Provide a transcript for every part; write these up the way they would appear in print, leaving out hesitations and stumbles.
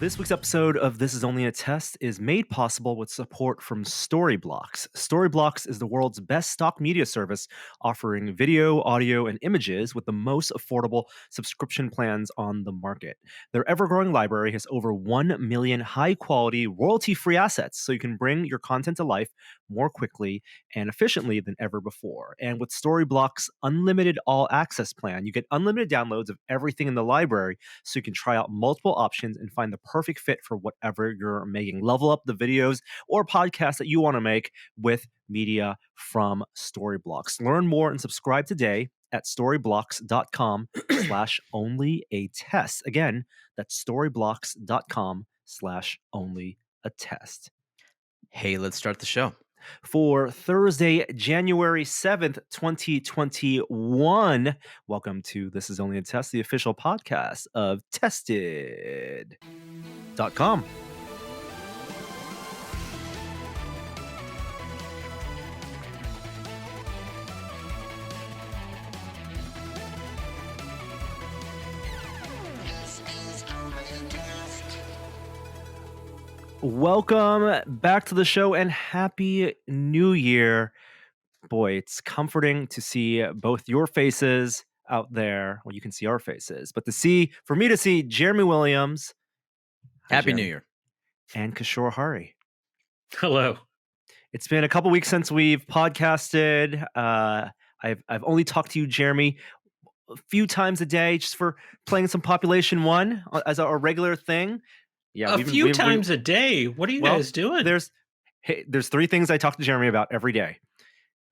This week's episode of This Is Only a Test is made possible with support from Storyblocks. Storyblocks is the world's best stock media service, offering video, audio, and images with the most affordable subscription plans on the market. Their ever-growing library has over 1 million high-quality, royalty-free assets, so you can bring your content to life more quickly and efficiently than ever before. And with Storyblocks' unlimited all-access plan, you get unlimited downloads of everything in the library, so you can try out multiple options and find the perfect fit for whatever you're making. Level up the videos or podcasts that you want to make with media from Storyblocks. Learn more and subscribe today at storyblocks.com/only-a-test. Again, that's storyblocks.com/only-a-test. Hey, let's start the show. For Thursday, January 7th, 2021. Welcome to This Is Only a Test, the official podcast of Tested.com. Welcome back to the show and Happy New Year. Boy, it's comforting to see both your faces out there. Well, you can see our faces, but for me to see Jeremy Williams. Hi, Happy Jeremy. New Year. And Kishore Hari. Hello. It's been a couple weeks since we've podcasted. I've only talked to you, Jeremy, a few times a day just for playing some Population 1 as our regular thing. Yeah, a few times a day. What are you guys doing? There's three things I talk to Jeremy about every day.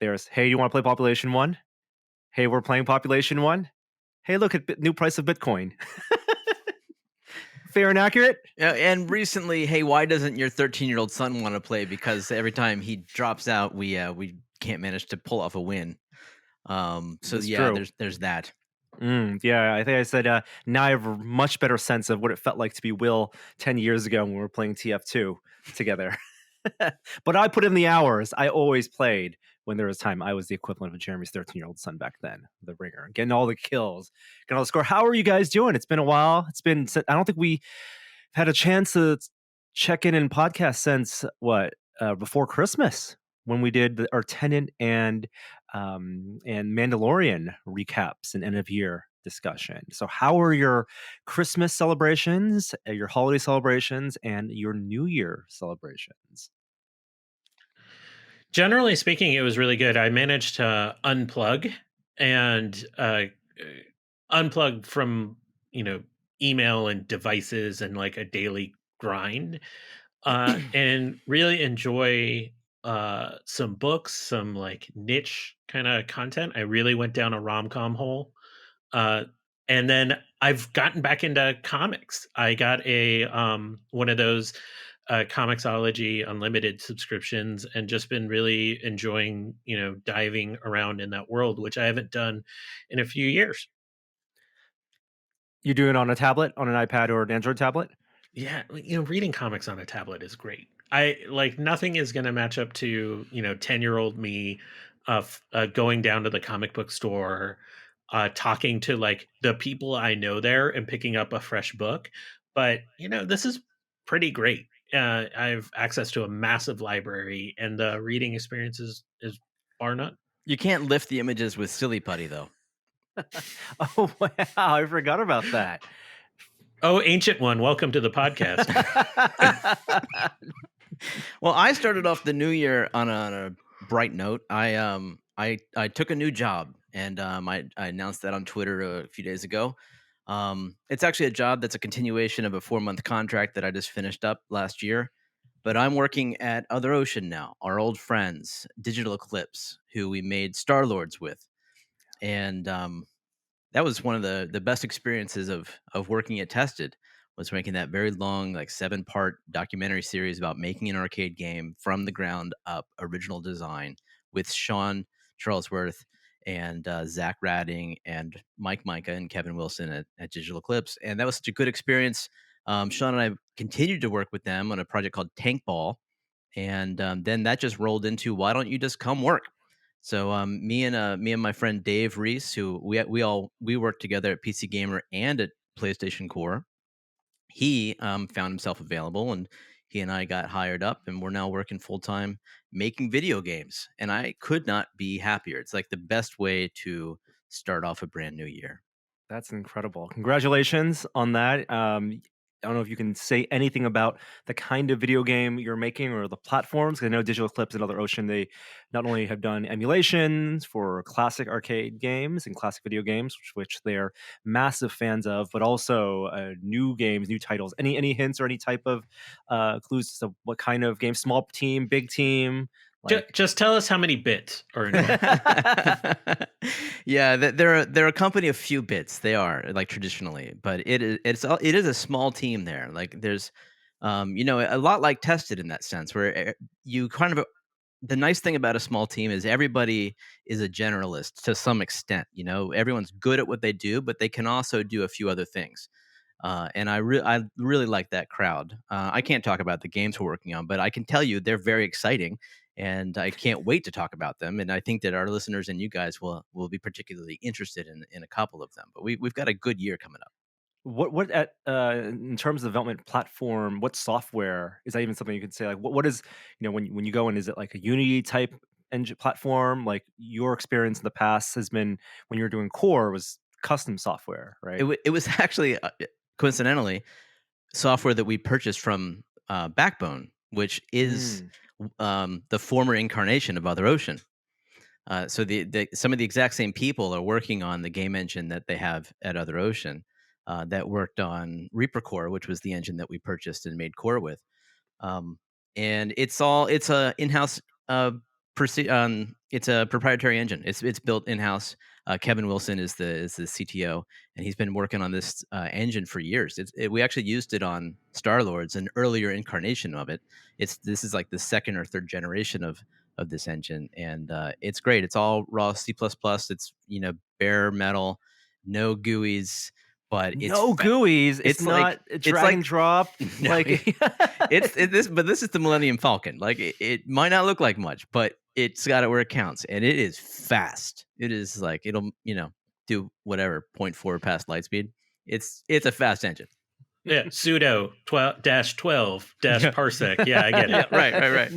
There's, hey, you want to play Population 1? Hey, we're playing Population 1. Hey, look at new price of Bitcoin. Fair and accurate? Yeah, and recently, hey, why doesn't your 13-year-old son want to play? Because every time he drops out, we can't manage to pull off a win. There's that. Yeah, I think I said now I have a much better sense of what it felt like to be Will 10 years ago when we were playing TF2 together. But I put in the hours. I always played when there was time. I was the equivalent of Jeremy's 13-year-old son back then, the ringer, getting all the kills, getting all the score. How are you guys doing? It's been a while. I don't think we had a chance to check in and podcast since before Christmas, when we did our Tenant and Mandalorian recaps and end of year discussion. So how are your Christmas celebrations, your holiday celebrations, and your New Year celebrations? Generally speaking, it was really good. I managed to unplug from, email and devices and like a daily grind, and really enjoy some books, some like niche kind of content. I really went down a rom-com hole. And then I've gotten back into comics. I got a one of those Comixology Unlimited subscriptions and just been really enjoying, diving around in that world, which I haven't done in a few years. You do it on a tablet, on an iPad or an Android tablet? Yeah, reading comics on a tablet is great. Nothing is going to match up to 10-year-old me going down to the comic book store, talking to like the people I know there and picking up a fresh book. But this is pretty great. I have access to a massive library, and the reading experience is bar none. You can't lift the images with Silly Putty though. Oh wow! I forgot about that. Oh, Ancient One, welcome to the podcast. Well, I started off the new year on a bright note. I took a new job, and I announced that on Twitter a few days ago. It's actually a job that's a continuation of a 4-month contract that I just finished up last year. But I'm working at Other Ocean now, our old friends, Digital Eclipse, who we made Star-Lords with. And that was one of the best experiences of working at Tested, was making that very long, like 7-part documentary series about making an arcade game from the ground up, original design, with Sean Charlesworth and Zach Radding and Mike Micah and Kevin Wilson at Digital Eclipse. And that was such a good experience. Sean and I continued to work with them on a project called Tank Ball. And then that just rolled into, why don't you just come work? So me and my friend Dave Reese, who we worked together at PC Gamer and at PlayStation Core, he found himself available, and he and I got hired up, and we're now working full time making video games. And I could not be happier. It's like the best way to start off a brand new year. That's incredible. Congratulations on that. I don't know if you can say anything about the kind of video game you're making or the platforms. 'Cause I know Digital Eclipse and Other Ocean, they not only have done emulations for classic arcade games and classic video games, which they're massive fans of, but also new games, new titles. Any hints or any type of clues to what kind of game? Small team, big team, like. Just tell us how many bits are involved. Yeah, they're a company of few bits. They are like traditionally, but it is a small team there. Like there's, a lot like Tested in that sense, where you kind of the nice thing about a small team is everybody is a generalist to some extent. Everyone's good at what they do, but they can also do a few other things. And I really like that crowd. I can't talk about the games we're working on, but I can tell you they're very exciting, and I can't wait to talk about them. And I think that our listeners and you guys will be particularly interested in a couple of them. But we've got a good year coming up. What at in terms of development platform, what software is that even something you could say? Like, what is when you go in, is it like a Unity type engine platform? Like your experience in the past has been when you were doing core was custom software, right? It was actually coincidentally software that we purchased from Backbone, which is Mm. the former incarnation of Other Ocean. So some of the exact same people are working on the game engine that they have at Other Ocean, that worked on Reaper Core, which was the engine that we purchased and made Core with. Um, and it's a in-house it's a proprietary engine. It's built in-house. Kevin Wilson is the CTO, and he's been working on this engine for years. We actually used it on Star Lords, an earlier incarnation of it. This is like the second or third generation of this engine, and it's great. It's all raw C++. It's bare metal, no GUIs, but No GUIs. It's not a it's drag and like drop. no, Like this is the Millennium Falcon. Like it might not look like much, but it's got it where it counts, and it is fast. It is like it'll do whatever 0.4 past light speed. It's a fast engine. Yeah, sudo 12 dash Yeah. parsec. Yeah, I get it. Yeah, right.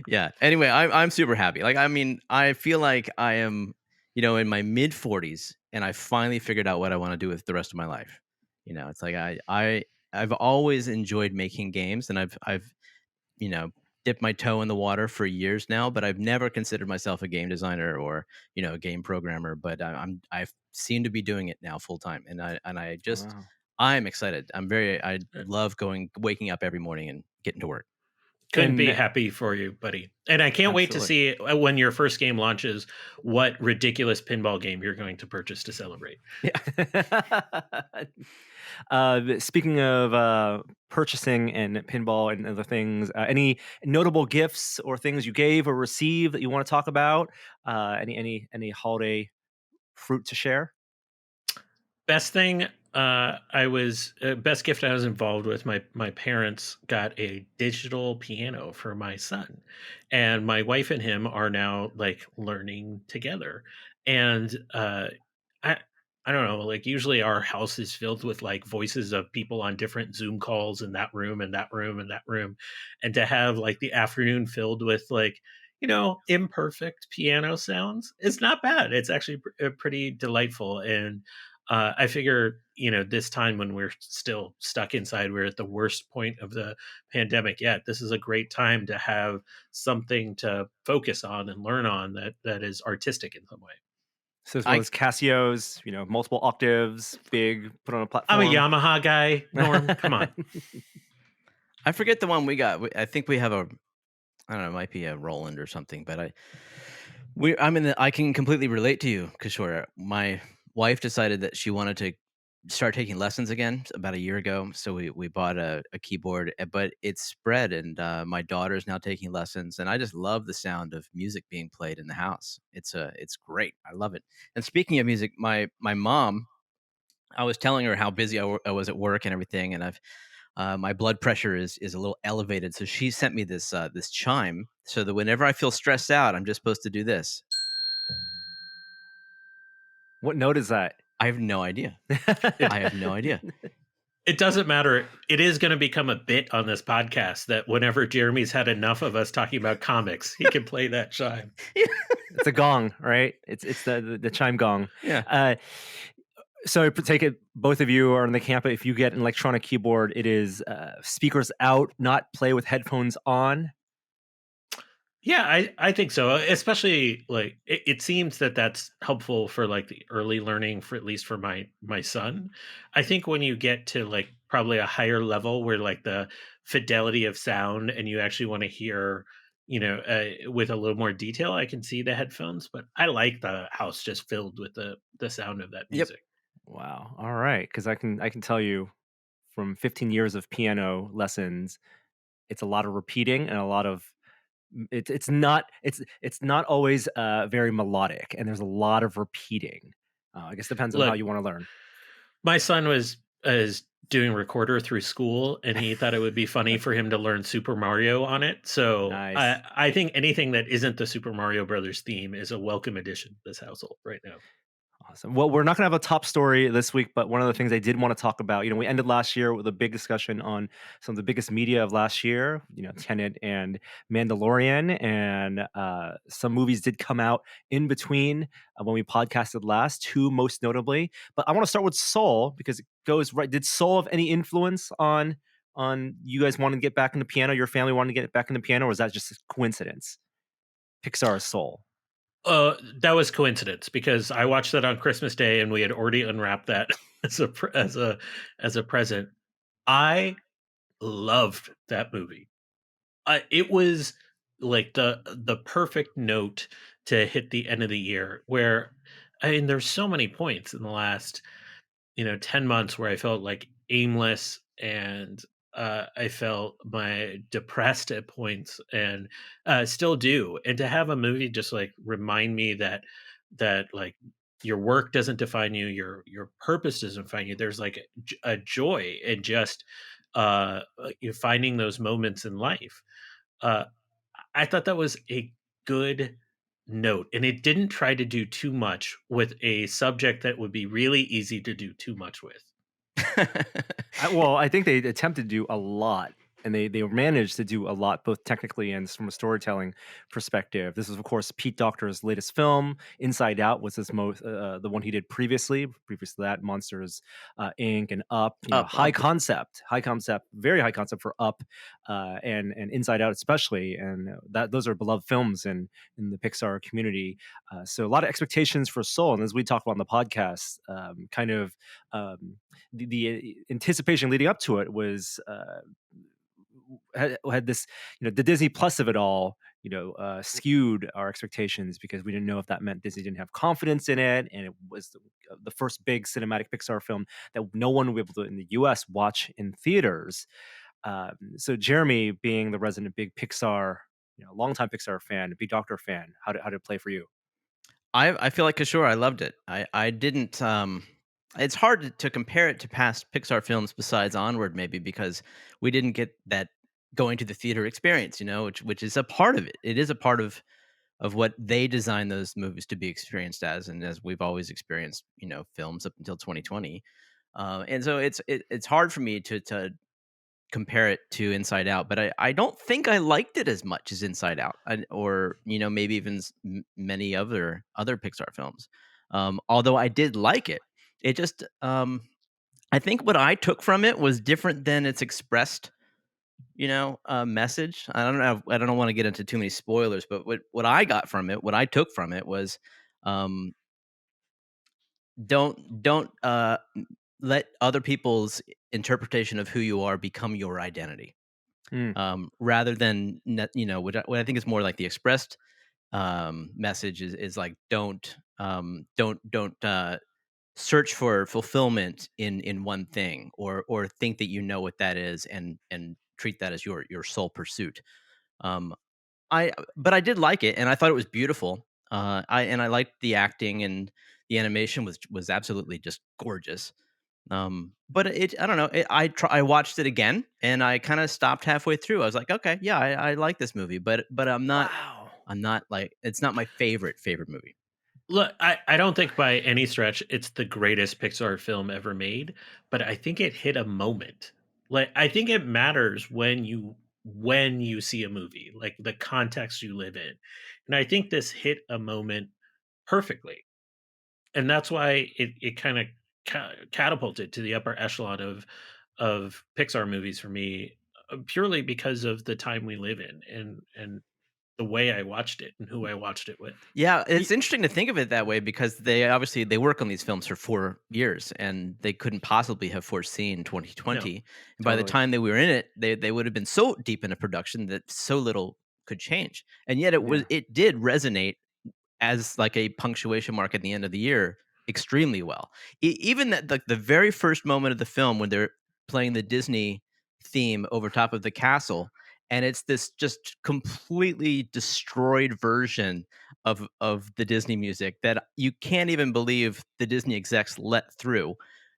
Yeah. Anyway, I'm super happy. Like I mean, I feel like I am in my mid 40s, and I finally figured out what I want to do with the rest of my life. It's like I've always enjoyed making games, and I've you know, dipped my toe in the water for years now, but I've never considered myself a game designer or, a game programmer, but I seem to be doing it now full time. And I just, Wow. I'm excited. I love waking up every morning and getting to work. Couldn't be And happy for you, buddy. And I can't wait to absolutely. see when your first game launches what ridiculous pinball game you're going to purchase to celebrate. Speaking of purchasing and pinball and other things, any notable gifts or things you gave or received that you want to talk about? Any holiday fruit to share? Best thing, best gift I was involved with. My parents got a digital piano for my son, and my wife and him are now like learning together. And I I don't know, like usually our house is filled with like voices of people on different Zoom calls in that room and that room and that room, and to have like the afternoon filled with like imperfect piano sounds, it's not bad. It's actually pretty delightful. And I figure, this time when we're still stuck inside, we're at the worst point of the pandemic yet. This is a great time to have something to focus on and learn on that is artistic in some way. So it's one of I those Casios, multiple octaves, big, put on a I'm a platform. Yamaha guy, Norm. Come on. I forget the one we got. I think we have I don't know, it might be a Roland or something, but I can completely relate to you, Kishore. My wife decided that she wanted to start taking lessons again about a year ago, so we bought a keyboard, but it's spread, and my daughter's now taking lessons, and I just love the sound of music being played in the house. It's great. I love it. And speaking of music, my mom, I was telling her how busy I was at work and everything, and my blood pressure is a little elevated. So she sent me this chime, so that whenever I feel stressed out, I'm just supposed to do this. What note is that? I have no idea. I have no idea. It doesn't matter. It is going to become a bit on this podcast that whenever Jeremy's had enough of us talking about comics, he can play that chime. It's a gong, right? It's the chime gong. Yeah. So take it, both of you are in the camp. If you get an electronic keyboard, it is speakers out, not play with headphones on. Yeah, I think so. Especially like it seems that that's helpful for like the early learning for at least for my son. I think when you get to like probably a higher level where like the fidelity of sound and you actually want to hear, with a little more detail, I can see the headphones. But I like the house just filled with the sound of that Yep. music. Wow. All right, because I can tell you from 15 years of piano lessons, it's a lot of repeating and a lot of it's not always very melodic, and there's a lot of repeating. I guess depends on how Look, you want to learn. my son was is doing recorder through school, and he thought it would be funny for him to learn Super Mario on it. So Nice. I think anything that isn't the Super Mario Brothers theme is a welcome addition to this household right now. Awesome. Well, we're not going to have a top story this week, but one of the things I did want to talk about, we ended last year with a big discussion on some of the biggest media of last year, Tenet and Mandalorian, and some movies did come out in between when we podcasted last, two most notably. But I want to start with Soul because it goes right. Did Soul have any influence on you guys wanting to get back into piano? Your family wanting to get back into piano, or was that just a coincidence? Pixar's Soul. That was coincidence because I watched that on Christmas Day and we had already unwrapped that as a present. I loved that movie. It was like the perfect note to hit the end of the year where I mean there's so many points in the last 10 months where I felt like aimless and I felt my depressed at points and still do. And to have a movie just like remind me that like your work doesn't define you, your purpose doesn't define you. There's like a joy in just you finding those moments in life. Uh, I thought that was a good note, and it didn't try to do too much with a subject that would be really easy to do too much with. I think they attempted to do a lot, and they managed to do a lot, both technically and from a storytelling perspective. This is, of course, Pete Docter's latest film. Inside Out was his most the one he did previously. Previous to that, Monsters Inc. and Up. High Up. concept, very high concept for Up, and Inside Out especially, and that those are beloved films in the Pixar community. So a lot of expectations for Soul, and as we talk about on the podcast, kind of. The anticipation leading up to it was had this, the Disney Plus of it all, skewed our expectations because we didn't know if that meant Disney didn't have confidence in it, and it was the first big cinematic Pixar film that no one would be able to in the U.S. watch in theaters. So Jeremy, being the resident big Pixar, longtime Pixar fan, big Doctor fan, how did it play for you? I feel like sure I loved it. I didn't. It's hard to compare it to past Pixar films besides Onward, maybe because we didn't get that going to the theater experience, which is a part of it. It is a part of what they designed those movies to be experienced as, and as we've always experienced, films up until 2020. And so it's hard for me to compare it to Inside Out, but I don't think I liked it as much as Inside Out, or maybe even many other Pixar films. Although I did like it, it just I think what I took from it was different than its expressed message. I don't know. I don't want to get into too many spoilers, but what I got from it, what I took from it was, um, don't let other people's interpretation of who you are become your identity. Mm. Rather than what I think is more like the expressed message is like don't search for fulfillment in one thing, or think that you know what that is and treat that as your sole pursuit. um but I did like it, and I thought it was beautiful. I liked the acting, and the animation was absolutely just gorgeous. But I don't know. I watched it again, and I kind of stopped halfway through. I was like, okay, yeah, I like this movie, but I'm not Wow. I'm not like, it's not my favorite movie. Look, I don't think by any stretch it's the greatest Pixar film ever made, but I think it hit a moment. Like I think it matters when you see a movie, like the context you live in. And I think this hit a moment perfectly. And that's why it kind of catapulted to the upper echelon of Pixar movies for me, purely because of the time we live in and the way I watched it and who I watched it with. Yeah, Y- it's interesting to think of it that way because they work on these films for 4 years, and they couldn't possibly have foreseen no, 2020. And by the totally. time they were in it, they would have been so deep into production that so little could change. And yet Yeah. it did resonate as like a punctuation mark at the end of the year extremely well. Even that the very first moment of the film when they're playing the Disney theme over top of the castle, and it's this just completely destroyed version of the Disney music that you can't even believe the Disney execs let through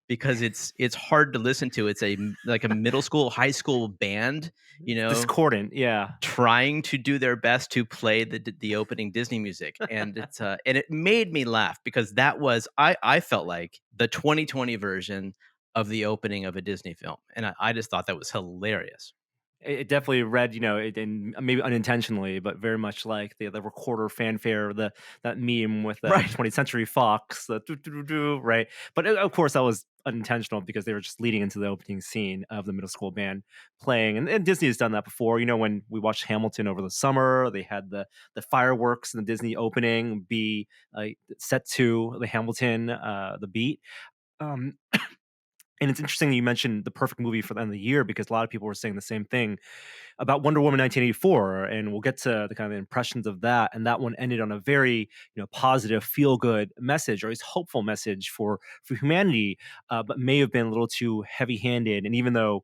because it's hard to listen to. It's like a middle school, high school band, you know, Discordant. Yeah. trying to do their best to play the opening Disney music, and and it made me laugh because that was I felt like the 2020 version of the opening of a Disney film, and I just thought that was hilarious. It definitely read, and maybe unintentionally, but very much like the recorder fanfare, that meme with Right. 20th Century Fox, the doo, doo, doo, doo, right? But of course, that was unintentional because they were just leading into the opening scene of the middle school band playing, and Disney has done that before. When we watched Hamilton over the summer, they had the fireworks in the Disney opening be set to the Hamilton the beat. Um, and it's interesting you mentioned the perfect movie for the end of the year because a lot of people were saying the same thing about Wonder Woman 1984, and we'll get to the kind of impressions of that. And that one ended on a very positive, feel good message, or at least hopeful message for humanity, but may have been a little too heavy handed. And even though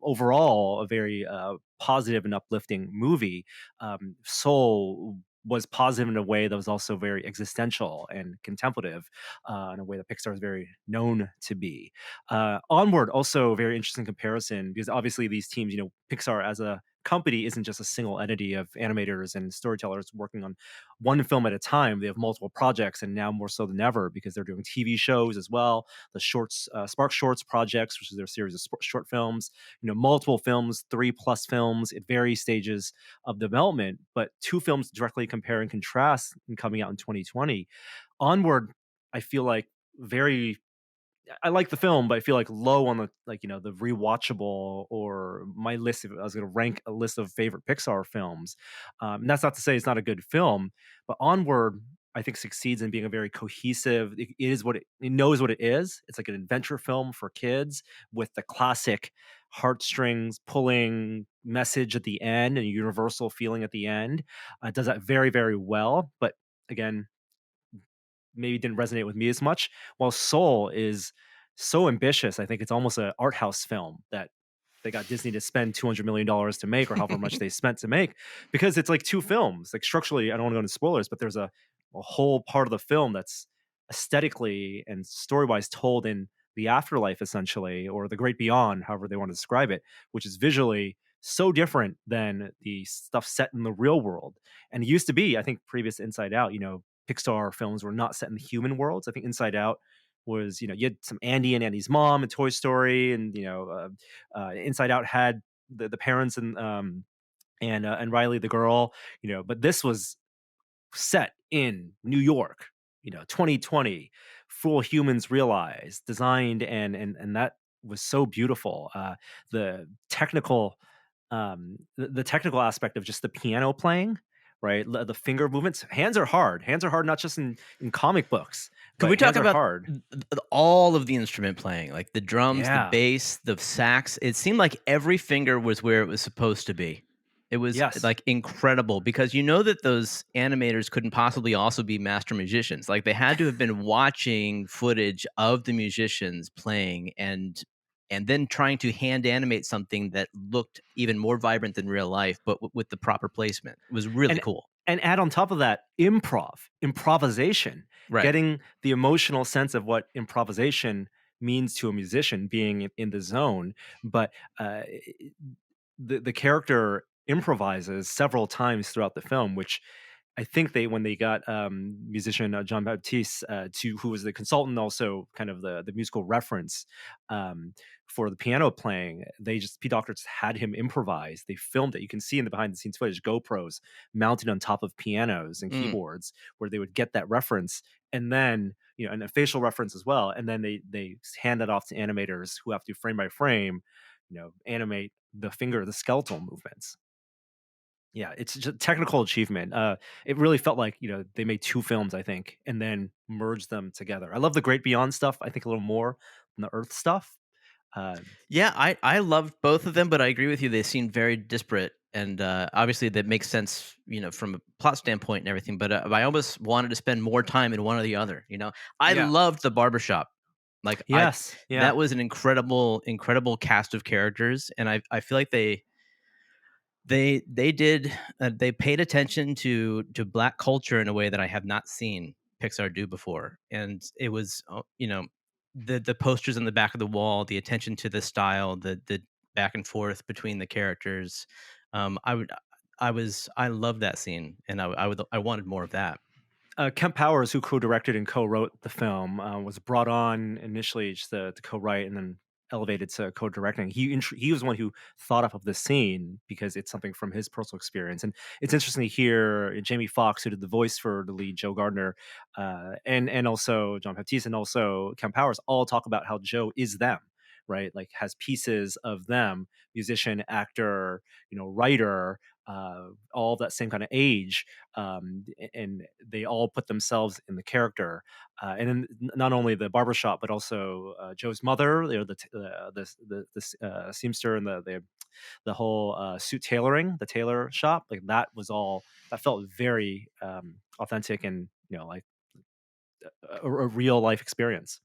overall a very positive and uplifting movie, Soul was positive in a way that was also very existential and contemplative, in a way that Pixar is very known to be. Onward, also a very interesting comparison because obviously these teams, Pixar as a company isn't just a single entity of animators and storytellers working on one film at a time. They have multiple projects, and now more so than ever because they're doing TV shows as well. The shorts, Spark Shorts projects, which is their series of short films. Multiple films, 3+ films at various stages of development, but two films directly compare and contrast and coming out in 2020. Onward, I feel like very I like the film, but I feel like low on the the rewatchable or my list. If I was going to rank a list of favorite Pixar films, and that's not to say it's not a good film, but Onward I think succeeds in being a very cohesive. It is what it knows what it is. It's like an adventure film for kids with the classic heartstrings pulling message at the end and a universal feeling at the end. It does that very very well, but again maybe didn't resonate with me as much. While Soul is so ambitious, I think it's almost an art house film that they got Disney to spend $200 million to make, or however much they spent to make, because it's like two films. Like structurally, I don't want to go into spoilers, but there's a whole part of the film that's aesthetically and story wise told in the afterlife, essentially, or the great beyond, however they want to describe it, which is visually so different than the stuff set in the real world. And it used to be, I think, previous to Inside Out, Pixar films were not set in the human worlds. I think Inside Out was, you had some Andy and Andy's mom in Toy Story, and Inside Out had the parents and Riley the girl, but this was set in New York, 2020, full humans realized, designed, and that was so beautiful. The technical, the technical aspect of just the piano playing, right? The finger movements, hands are hard, not just in comic books, Could but we talk hands are about hard. all of the instrument playing, like the drums, the Yeah. bass, the sax? It seemed like every finger was where it was supposed to be. It was Yes. like incredible because you know that those animators couldn't possibly also be master musicians. Like they had to have been watching footage of the musicians playing and then trying to hand animate something that looked even more vibrant than real life, but with the proper placement. It was really and cool. and add on top of that improvisation, Right. getting the emotional sense of what improvisation means to a musician, being in the zone. But the character improvises several times throughout the film, which I think they when they got musician John Baptiste to who was the consultant, also kind of the musical reference um, for the piano playing. They just Pete Docter just had him improvise. They filmed it. You can see in the behind the scenes footage GoPros mounted on top of pianos and Mm. keyboards where they would get that reference, and then and a facial reference as well, and then they hand that off to animators who have to frame by frame, animate the skeletal movements. Yeah, it's just a technical achievement. It really felt like, they made 2 films, I think, and then merged them together. I love the Great Beyond stuff, I think a little more than the Earth stuff. Uh, Yeah, I loved both of them, but I agree with you. They seem very disparate, and obviously that makes sense, from a plot standpoint and everything. But I almost wanted to spend more time in one or the other. I yeah. loved the barbershop. Like Yes. Yeah. that was an incredible cast of characters, and I feel like they did they paid attention to Black culture in a way that I have not seen Pixar do before, and it was the posters on the back of the wall, the attention to the style, the back and forth between the characters. I would I love that scene, and I wanted more of that. Kemp Powers, who co-directed and co-wrote the film, was brought on initially just to co-write and then elevated to co-directing. He was the one who thought up of this scene because it's something from his personal experience. And it's interesting to hear Jamie Foxx, who did the voice for the lead, Joe Gardner, and also John Baptiste, and also Kemp Powers, all talk about how Joe is them. Right, like has pieces of them, musician, actor, writer, all that same kind of age, and they all put themselves in the character. And then not only the barbershop, but also Joe's mother, the seamster, and the whole suit tailoring, the tailor shop. Like that was all that felt very authentic and like a real life experience.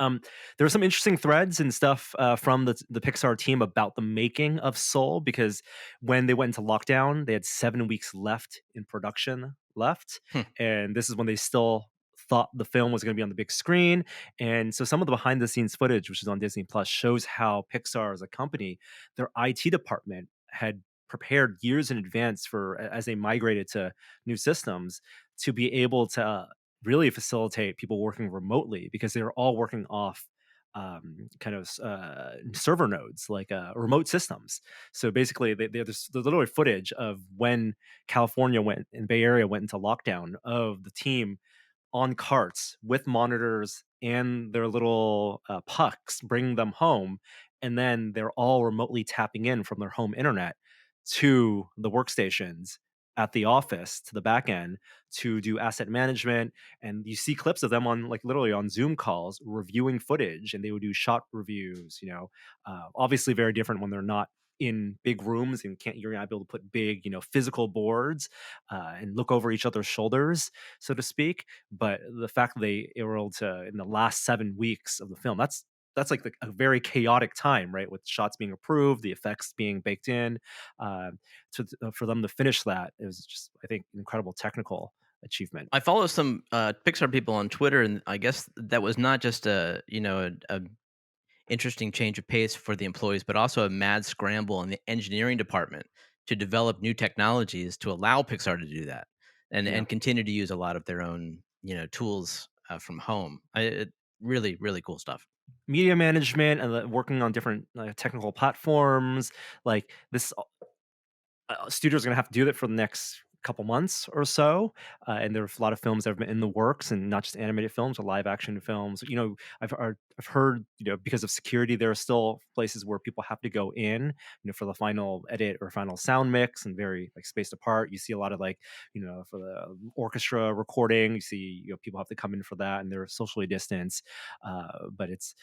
Um, there were some interesting threads and stuff from the Pixar team about the making of Soul, because when they went into lockdown, they had 7 weeks left in production left, Hmm. and this is when they still thought the film was going to be on the big screen. And so some of the behind the scenes footage, which is on Disney Plus, shows how Pixar as a company, their IT department had prepared years in advance for as they migrated to new systems to be able to really facilitate people working remotely, because they were all working off kind of server nodes, like remote systems. So basically, there's literally footage of when California went and Bay Area went into lockdown of the team on carts with monitors and their little pucks, bringing them home, and then they're all remotely tapping in from their home internet to the workstations at the office, to the back end, to do asset management. And you see clips of them on, like, literally on Zoom calls reviewing footage, and they would do shot reviews. Obviously very different when they're not in big rooms and you're not able to put big, physical boards and look over each other's shoulders, so to speak. But the fact that they were able to, in the last 7 weeks of the film, that's like a very chaotic time, right? With shots being approved, the effects being baked in, uh, for them to finish that, it was just, I think, incredible technical achievement. I follow some Pixar people on Twitter, and I guess that was not just a interesting change of pace for the employees, but also a mad scramble in the engineering department to develop new technologies to allow Pixar to do that, and Yeah. continue to use a lot of their own tools from home. Really really cool stuff. Media management and working on different technical platforms, like this studios are gonna have to do that for the next couple months or so, and there's a lot of films that have been in the works, and not just animated films, or live action films. I've heard, because of security, there are still places where people have to go in, for the final edit or final sound mix, and very like spaced apart. You see a lot of, like, for the orchestra recording, you see, people have to come in for that, and they're socially distanced. But it's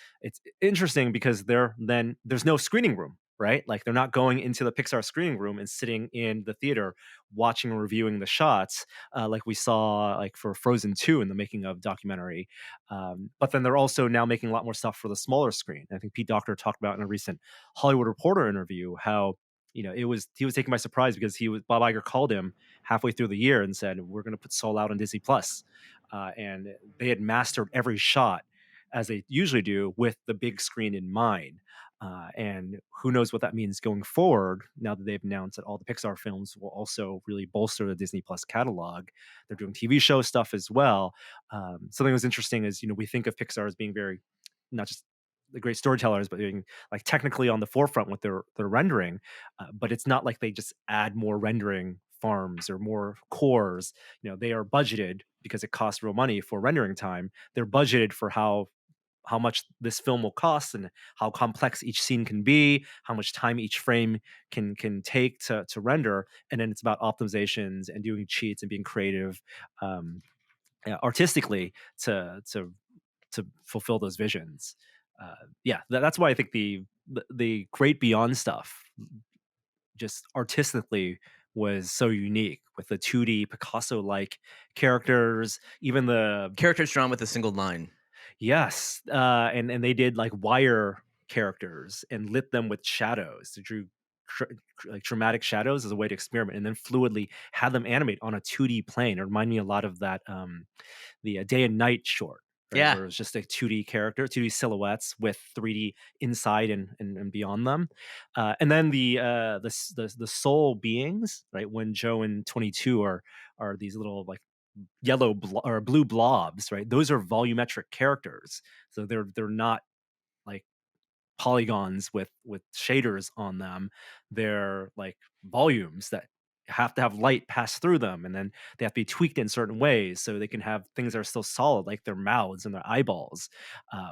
interesting because there's no screening room, right? Like, they're not going into the Pixar screening room and sitting in the theater watching and reviewing the shots, like we saw, like, for Frozen 2 in the making of documentary. But then they're also now making a lot more stuff for the smaller screen. I think Pete Docter talked about in a recent Hollywood Reporter interview how, he was taken by surprise because Bob Iger called him halfway through the year and said, "We're going to put Soul out on Disney Plus," and they had mastered every shot as they usually do, with the big screen in mind. And who knows what that means going forward now that they've announced that all the Pixar films will also really bolster the Disney Plus catalog. They're doing TV show stuff as well. Something that was interesting is, we think of Pixar as being very, not just the great storytellers, but being like technically on the forefront with their rendering. But it's not like they just add more rendering farms or more cores. They are budgeted because it costs real money for rendering time. They're budgeted for how much this film will cost and how complex each scene can be, how much time each frame can take to render, and then it's about optimizations and doing cheats and being creative, artistically to fulfill those visions. Yeah, that's why I think the Great Beyond stuff just artistically was so unique with the 2D Picasso-like characters, even the Characters drawn with a single line. yes, and they did like wire characters and lit them with shadows. They drew like dramatic shadows as a way to experiment, and then fluidly had them animate on a 2D plane. It reminded me a lot of that the Day and Night short, right? Yeah. Where it was just a 2D character, 2D silhouettes with 3D inside and beyond them. And then the soul beings, right? When Joe and 22 are these little like yellow or blue blobs, right? Those are volumetric characters, so they're not like polygons with shaders on them. They're like volumes that have to have light pass through them, and then they have to be tweaked in certain ways so they can have things that are still solid, like their mouths and their eyeballs.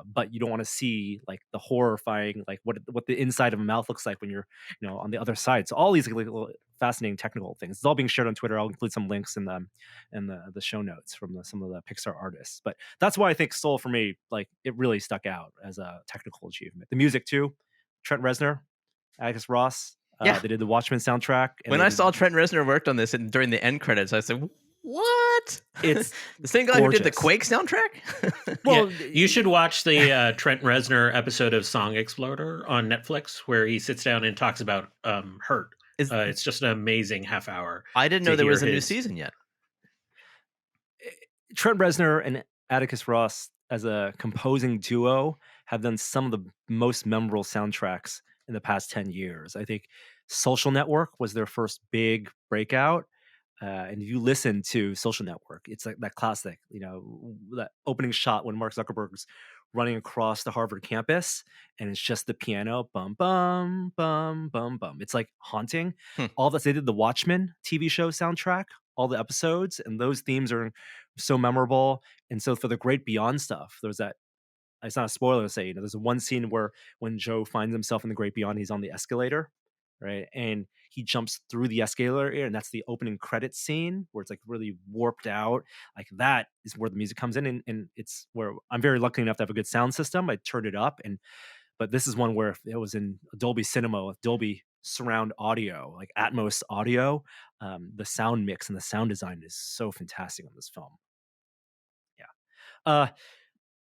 But you don't want to see like the horrifying, like what the inside of a mouth looks like when you're on the other side. So all these like, little fascinating technical things. It's all being shared on Twitter. I'll include some links in the show notes from some of the Pixar artists. But that's why I think Soul for me, like it really stuck out as a technical achievement. The music too, Trent Reznor, Atticus Ross. Yeah. They did the Watchmen soundtrack. And When I saw Trent Reznor worked on this and during the end credits, I said, "What? It's the same guy who did the gorgeous. Quake soundtrack?" Well, Yeah, you should watch the Trent Reznor episode of Song Exploder on Netflix, where he sits down and talks about Hurt. It's just an amazing half hour. I didn't to know there hear was a new his- season yet. Trent Reznor and Atticus Ross as a composing duo have done some of the most memorable soundtracks in the past 10 years. I think Social Network was their first big breakout. And if you listen to Social Network, it's like that classic, that opening shot when Mark Zuckerberg's running across the Harvard campus and it's just the piano, bum, bum, bum, bum, bum. It's like haunting. All that they did the Watchmen TV show soundtrack, all the episodes, and those themes are so memorable. And so for the Great Beyond stuff, there's that. It's not a spoiler to say, there's one scene where when Joe finds himself in the Great Beyond, he's on the escalator, right? And he jumps through the escalator, and that's the opening credits scene where it's like really warped out. Like that is where the music comes in, and it's where I'm very lucky enough to have a good sound system. I turned it up, but this is one where it was in Dolby Cinema with Dolby surround audio, like Atmos audio. The sound mix and the sound design is so fantastic on this film. Yeah.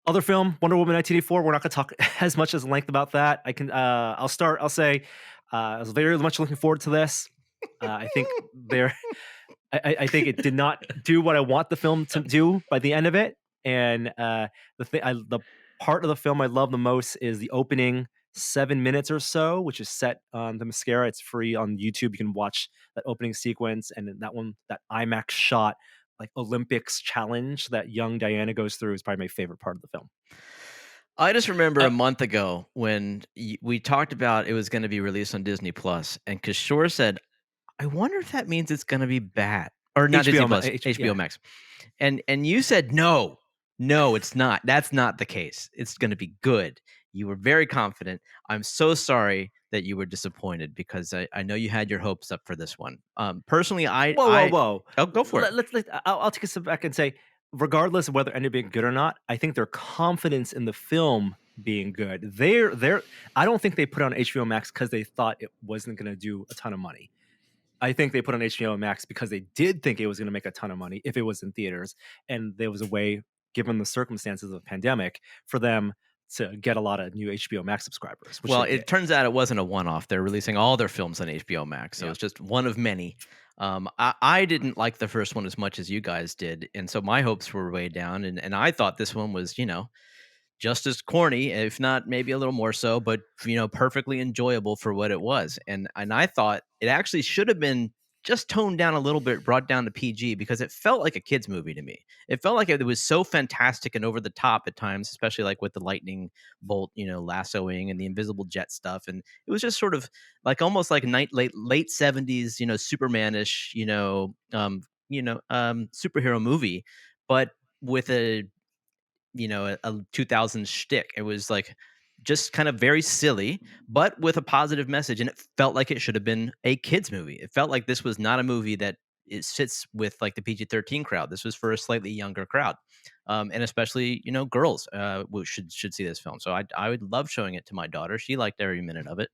Other film, Wonder Woman 1984. We're not going to talk as much as length about that. I'll say, I was very much looking forward to this. I think I think it did not do what I want the film to do by the end of it. And the part of the film I love the most is the opening 7 minutes or so, which is set on the mascara. It's free on YouTube. You can watch that opening sequence, and then that IMAX shot, like Olympics challenge that young Diana goes through, is probably my favorite part of the film. I just remember a month ago when we talked about it was going to be released on Disney Plus, and Kishore said, "I wonder if that means it's going to be bad or not Disney Plus, HBO Max." And you said, "No, it's not. That's not the case. It's going to be good." You were very confident. I'm so sorry that you were disappointed because I know you had your hopes up for this one. Personally, Whoa! Oh, go for it. I'll take a step back and say, regardless of whether it ended up being good or not, I think their confidence in the film being good. I don't think they put it on HBO Max because they thought it wasn't going to do a ton of money. I think they put it on HBO Max because they did think it was going to make a ton of money if it was in theaters, and there was a way, given the circumstances of the pandemic, for them to get a lot of new HBO Max subscribers. Well, it turns out it wasn't a one-off. They're releasing all their films on HBO Max, so it's just one of many. I didn't like the first one as much as you guys did, and so my hopes were way down, and I thought this one was, just as corny, if not maybe a little more so, but perfectly enjoyable for what it was. And I thought it actually should have been just toned down a little bit, brought down to PG, because it felt like a kids movie to me. It felt like it was so fantastic and over the top at times, especially like with the lightning bolt, lassoing and the invisible jet stuff. And it was just sort of like almost like late 70s, Superman-ish, superhero movie, but with a 2000 shtick. It was like just kind of very silly, but with a positive message. And it felt like it should have been a kids movie. It felt like this was not a movie that it sits with like the PG-13 crowd. This was for a slightly younger crowd, and especially girls should see this film. So I would love showing it to my daughter. She liked every minute of it.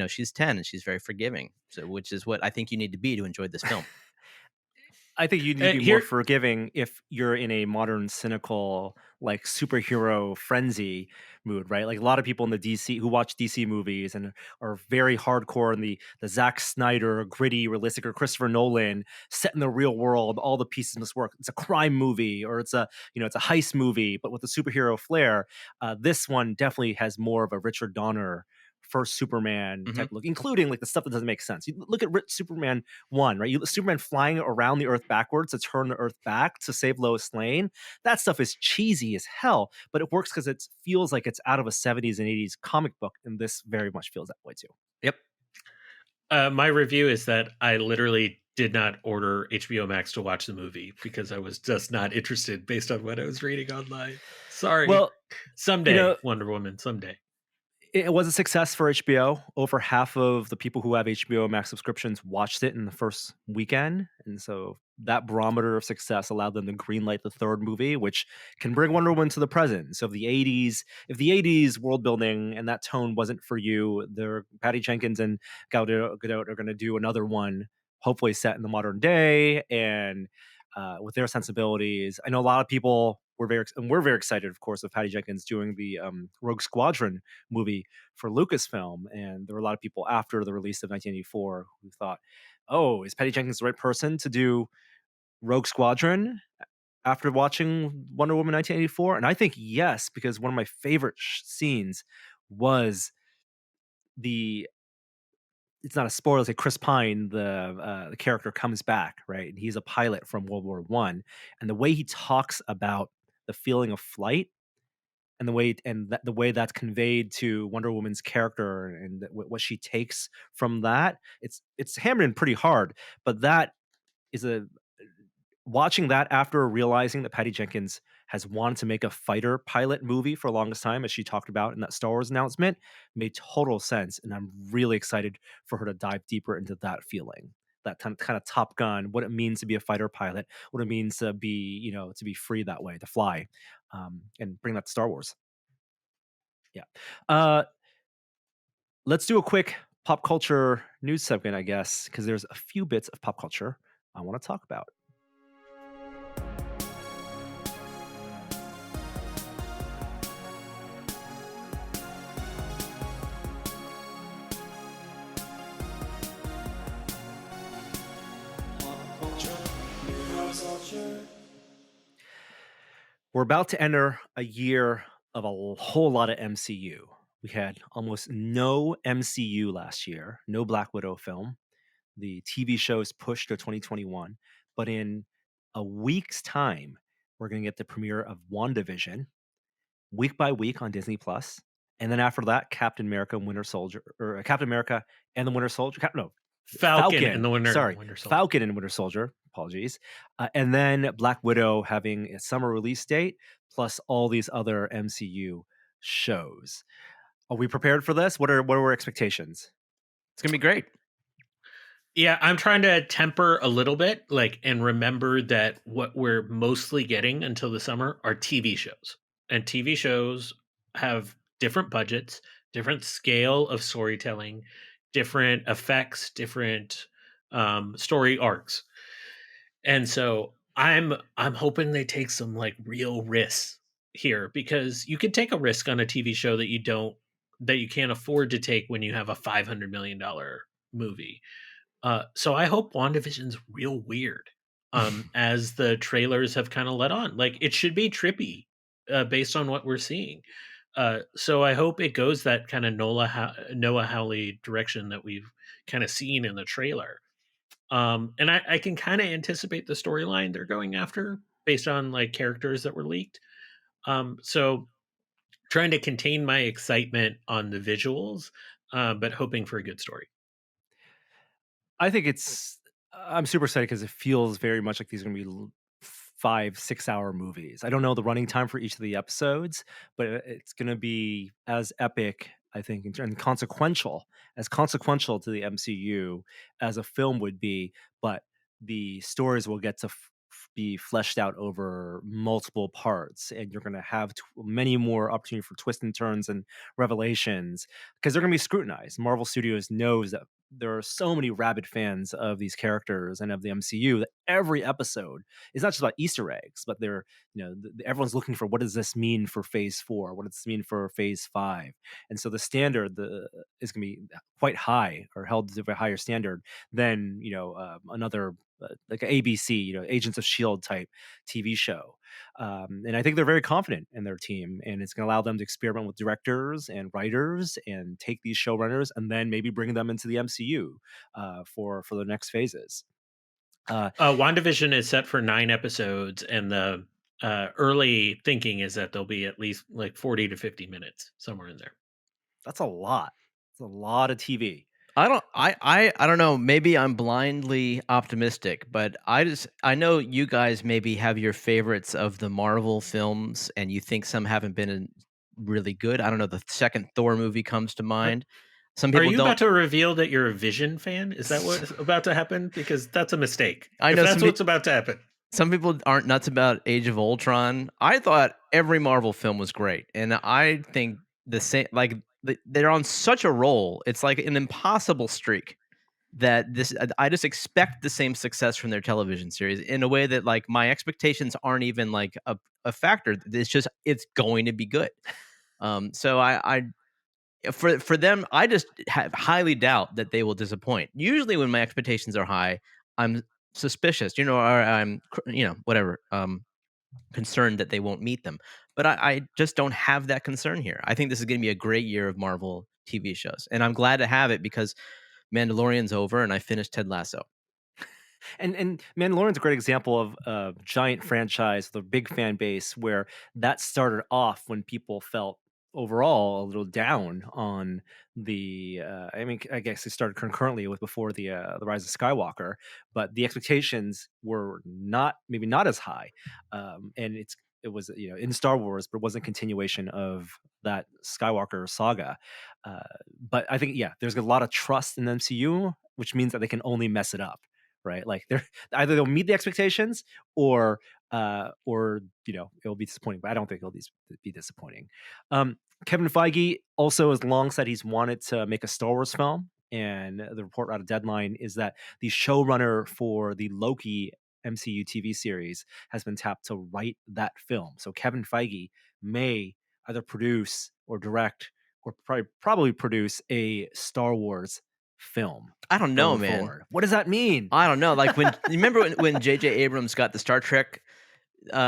She's 10 and she's very forgiving. So which is what I think you need to be to enjoy this film. I think you need to be more Here, forgiving if you're in a modern, cynical, like superhero frenzy mood, right? Like a lot of people in the DC who watch DC movies and are very hardcore in the Zack Snyder, gritty, realistic, or Christopher Nolan, set in the real world, all the pieces must work. It's a crime movie or it's a heist movie, but with a superhero flair. This one definitely has more of a Richard Donner first Superman Mhm. type look, including like the stuff that doesn't make sense. You look at Superman 1, right? Superman flying around the Earth backwards to turn the Earth back to save Lois Lane. That stuff is cheesy as hell, but it works because it feels like it's out of a 70s and 80s comic book, and this very much feels that way too. Yep. my review is that I literally did not order HBO Max to watch the movie because I was just not interested based on what I was reading online. Sorry. Well, Someday, Wonder Woman, someday. it was a success for HBO. Over half of the people who have HBO Max subscriptions watched it in the first weekend. And so that barometer of success allowed them to greenlight the third movie, which can bring Wonder Woman to the present. So if the 80s world building and that tone wasn't for you, Patty Jenkins and Gadot are going to do another one, hopefully set in the modern day and with their sensibilities. I know a lot of people we're very excited, of course, of Patty Jenkins doing the Rogue Squadron movie for Lucasfilm, and there were a lot of people after the release of 1984 who thought, "Oh, is Patty Jenkins the right person to do Rogue Squadron?" After watching Wonder Woman 1984, and I think yes, because one of my favorite scenes was the it's not a spoiler. It's like Chris Pine, the character, comes back, right? And he's a pilot from World War One, and the way he talks about the feeling of flight and the way that's conveyed to Wonder Woman's character and what she takes from that, it's hammered in pretty hard. But that is a watching that after realizing that Patty Jenkins has wanted to make a fighter pilot movie for the longest time, as she talked about in that Star Wars announcement, made total sense. And I'm really excited for her to dive deeper into that feeling, that kind of Top Gun, what it means to be a fighter pilot, what it means to be, to be free that way, to fly, and bring that to Star Wars. Yeah. Uh, let's do a quick pop culture news segment, I guess, because there's a few bits of pop culture I want to talk about. We're about to enter a year of a whole lot of MCU. We had almost no MCU last year, no Black Widow film. The TV show is pushed to 2021. But in a week's time, we're going to get the premiere of WandaVision week by week on Disney Plus. And then after that, Captain America and Winter Soldier, or Captain America and the Winter Soldier. Falcon and the Winter Sorry, Soldier. Falcon and Winter Soldier. Apologies. And then Black Widow having a summer release date, plus all these other MCU shows. Are we prepared for this? What are our expectations? It's gonna be great. Yeah, I'm trying to temper a little bit, and remember that what we're mostly getting until the summer are TV shows. And TV shows have different budgets, different scale of storytelling, different effects, different story arcs. And so I'm hoping they take some real risks here, because you could take a risk on a TV show that you can't afford to take when you have a $500 million movie. So I hope WandaVision's real weird, as the trailers have kind of let on. Like, it should be trippy. based on what we're seeing. So I hope it goes that kind of Noah Hawley direction that we've kind of seen in the trailer. And I can kind of anticipate the storyline they're going after based on like characters that were leaked. So trying to contain my excitement on the visuals, but hoping for a good story. I think I'm super excited because it feels very much like these are going to be 5-6 hour movies. I don't know the running time for each of the episodes, but it's going to be as epic, I think, and consequential to the MCU as a film would be. But the stories will get to be fleshed out over multiple parts, and you're going to have many more opportunity for twists and turns and revelations because they're going to be scrutinized. Marvel Studios knows that there are so many rabid fans of these characters and of the MCU that every episode is not just about Easter eggs, but they're, everyone's looking for what does this mean for Phase 4? What does this mean for Phase 5? And so the standard is going to be quite high or held to a higher standard than, another like an ABC, Agents of Shield type TV show. And I think they're very confident in their team, and it's going to allow them to experiment with directors and writers and take these showrunners and then maybe bring them into the MCU for the next phases. WandaVision is set for 9 episodes, and the early thinking is that there'll be at least like 40 to 50 minutes somewhere in there. That's a lot. It's a lot of TV. I don't know, maybe I'm blindly optimistic, but I know you guys maybe have your favorites of the Marvel films and you think some haven't been really good. I don't know, the second Thor movie comes to mind. Some Are people you don't. about to reveal that you're a Vision fan? Is that what's about to happen? Because that's a mistake. I If know that's what's about to happen. Some people aren't nuts about Age of Ultron. I thought every Marvel film was great, and I think the same. Like they're on such a roll, it's like an impossible streak. That this, I just expect the same success from their television series in a way that like my expectations aren't even like a factor. It's going to be good. So I for them, I just highly doubt that they will disappoint. Usually, when my expectations are high, I'm suspicious, or I'm, whatever, concerned that they won't meet them. But I just don't have that concern here. I think this is going to be a great year of Marvel TV shows, and I'm glad to have it because Mandalorian's over, and I finished Ted Lasso. And Mandalorian's a great example of a giant franchise with a big fan base where that started off when people felt overall a little down on the I guess it started concurrently with before the Rise of Skywalker, but the expectations were maybe not as high, and it was in Star Wars, but it wasn't a continuation of that Skywalker saga. But I think there's a lot of trust in the MCU, which means that they can only mess it up, right? Like they're either they'll meet the expectations or it'll be disappointing. But I don't think it'll be disappointing. Kevin Feige also has long said he's wanted to make a Star Wars film, and the report out of Deadline is that the showrunner for the Loki MCU TV series has been tapped to write that film. So Kevin Feige may either produce or direct or probably produce a Star Wars film. I don't know, man. Forward. What does that mean? I don't know. Like when you remember when J.J. Abrams got the Star Trek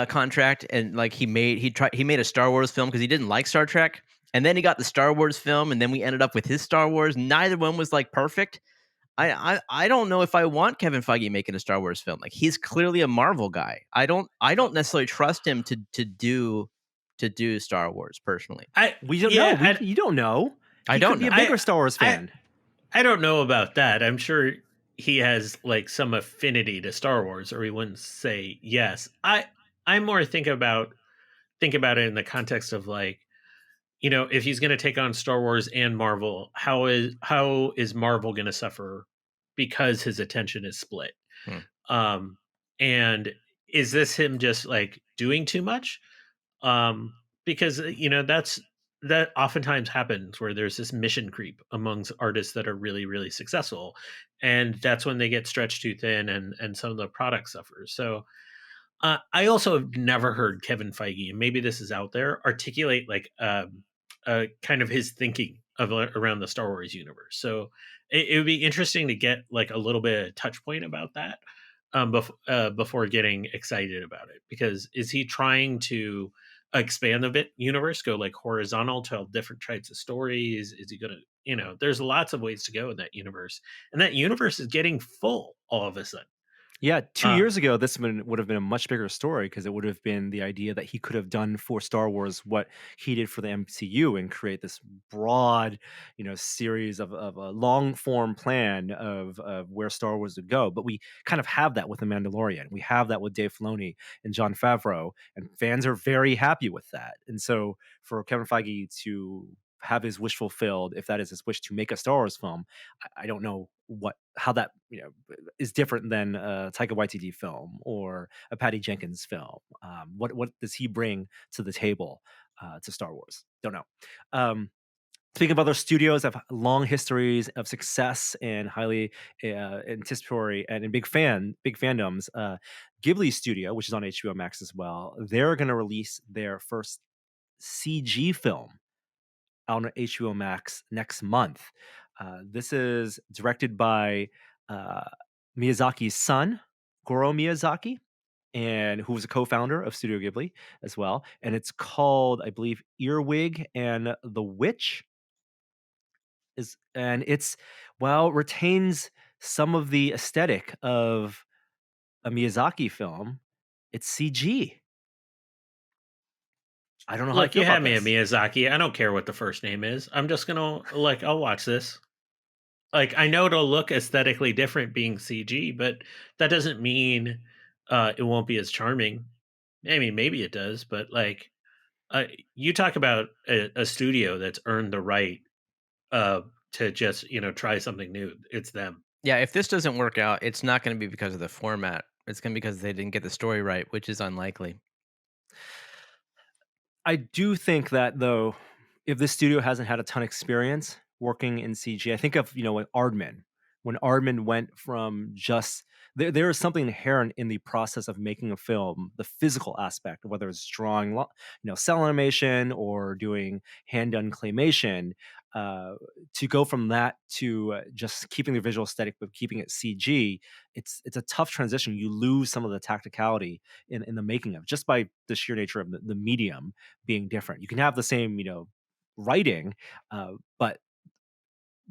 contract, and like he made a Star Wars film because he didn't like Star Trek, and then he got the Star Wars film, and then we ended up with his Star Wars. Neither one was like perfect. I don't know if I want Kevin Feige making a Star Wars film. Like he's clearly a Marvel guy. I don't necessarily trust him to do Star Wars personally. We don't know. You don't know. I don't be a bigger Star Wars fan. I don't know about that. I'm sure he has like some affinity to Star Wars, or he wouldn't say yes. I more think about it in the context of like, if he's going to take on Star Wars and Marvel, how is Marvel going to suffer because his attention is split? And is this him just like doing too much? Because that oftentimes happens where there's this mission creep amongst artists that are really, really successful. And that's when they get stretched too thin and some of the product suffers. So I also have never heard Kevin Feige, and maybe this is out there, articulate like kind of his thinking around the Star Wars universe. So it would be interesting to get like a little bit of touch point about that before getting excited about it. Because is he trying to expand a bit universe, go like horizontal, tell different types of stories? Is he gonna, there's lots of ways to go in that universe, and that universe is getting full all of a sudden. Yeah, 2 Uh, years ago, this would have been a much bigger story because it would have been the idea that he could have done for Star Wars what he did for the MCU and create this broad, series of a long form plan of where Star Wars would go. But we kind of have that with The Mandalorian. We have that with Dave Filoni and Jon Favreau, and fans are very happy with that. And so for Kevin Feige to have his wish fulfilled, if that is his wish to make a Star Wars film, I don't know how that is different than a Taika Waititi film or a Patty Jenkins film. What does he bring to the table to Star Wars? Don't know. Speaking of other studios that have long histories of success and highly anticipatory and big fandoms, Ghibli Studio, which is on HBO Max as well, they're going to release their first CG film on HBO Max next month. This is directed by uh, Miyazaki's son, Goro Miyazaki, and who was a co-founder of Studio Ghibli as well. And it's called, I believe, Earwig and the Witch. And it's retains some of the aesthetic of a Miyazaki film. It's CG. I don't know how I Look, feel you about had me at this. Miyazaki. I don't care what the first name is. I'm just gonna like I'll watch this. Like I know it'll look aesthetically different being CG, but that doesn't mean it won't be as charming. I mean, maybe it does, but like uh, you talk about a studio that's earned the right uh, to just try something new. It's them. Yeah, if this doesn't work out, it's not going to be because of the format. It's going to be because they didn't get the story right, which is unlikely. I do think that though, if this studio hasn't had a ton of experience working in CG, I think of when Aardman went from just there is something inherent in the process of making a film, the physical aspect, whether it's drawing, cell animation or doing hand done claymation. Uh, to go from that to just keeping the visual aesthetic but keeping it CG, it's a tough transition. You lose some of the tacticality in the making of just by the sheer nature of the medium being different. You can have the same, writing, but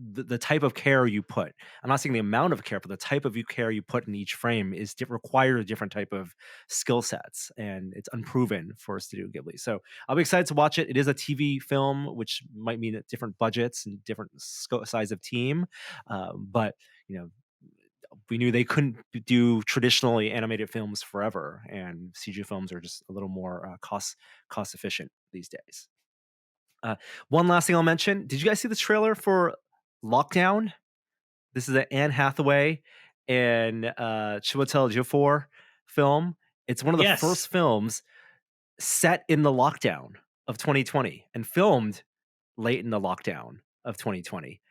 the type of care you put, I'm not saying the amount of care, but the type of care you put in each frame requires a different type of skill sets, and it's unproven for Studio Ghibli. So I'll be excited to watch it. It is a TV film, which might mean that different budgets and different size of team, but you know we knew they couldn't do traditionally animated films forever, and CG films are just a little more cost efficient these days. Uh, One last thing I'll mention: did you guys see the trailer for Lockdown? This is an Anne Hathaway and Chiwetel Ejiofor film. It's one of the Yes. first films set in the lockdown of 2020 and filmed late in the lockdown of 2020.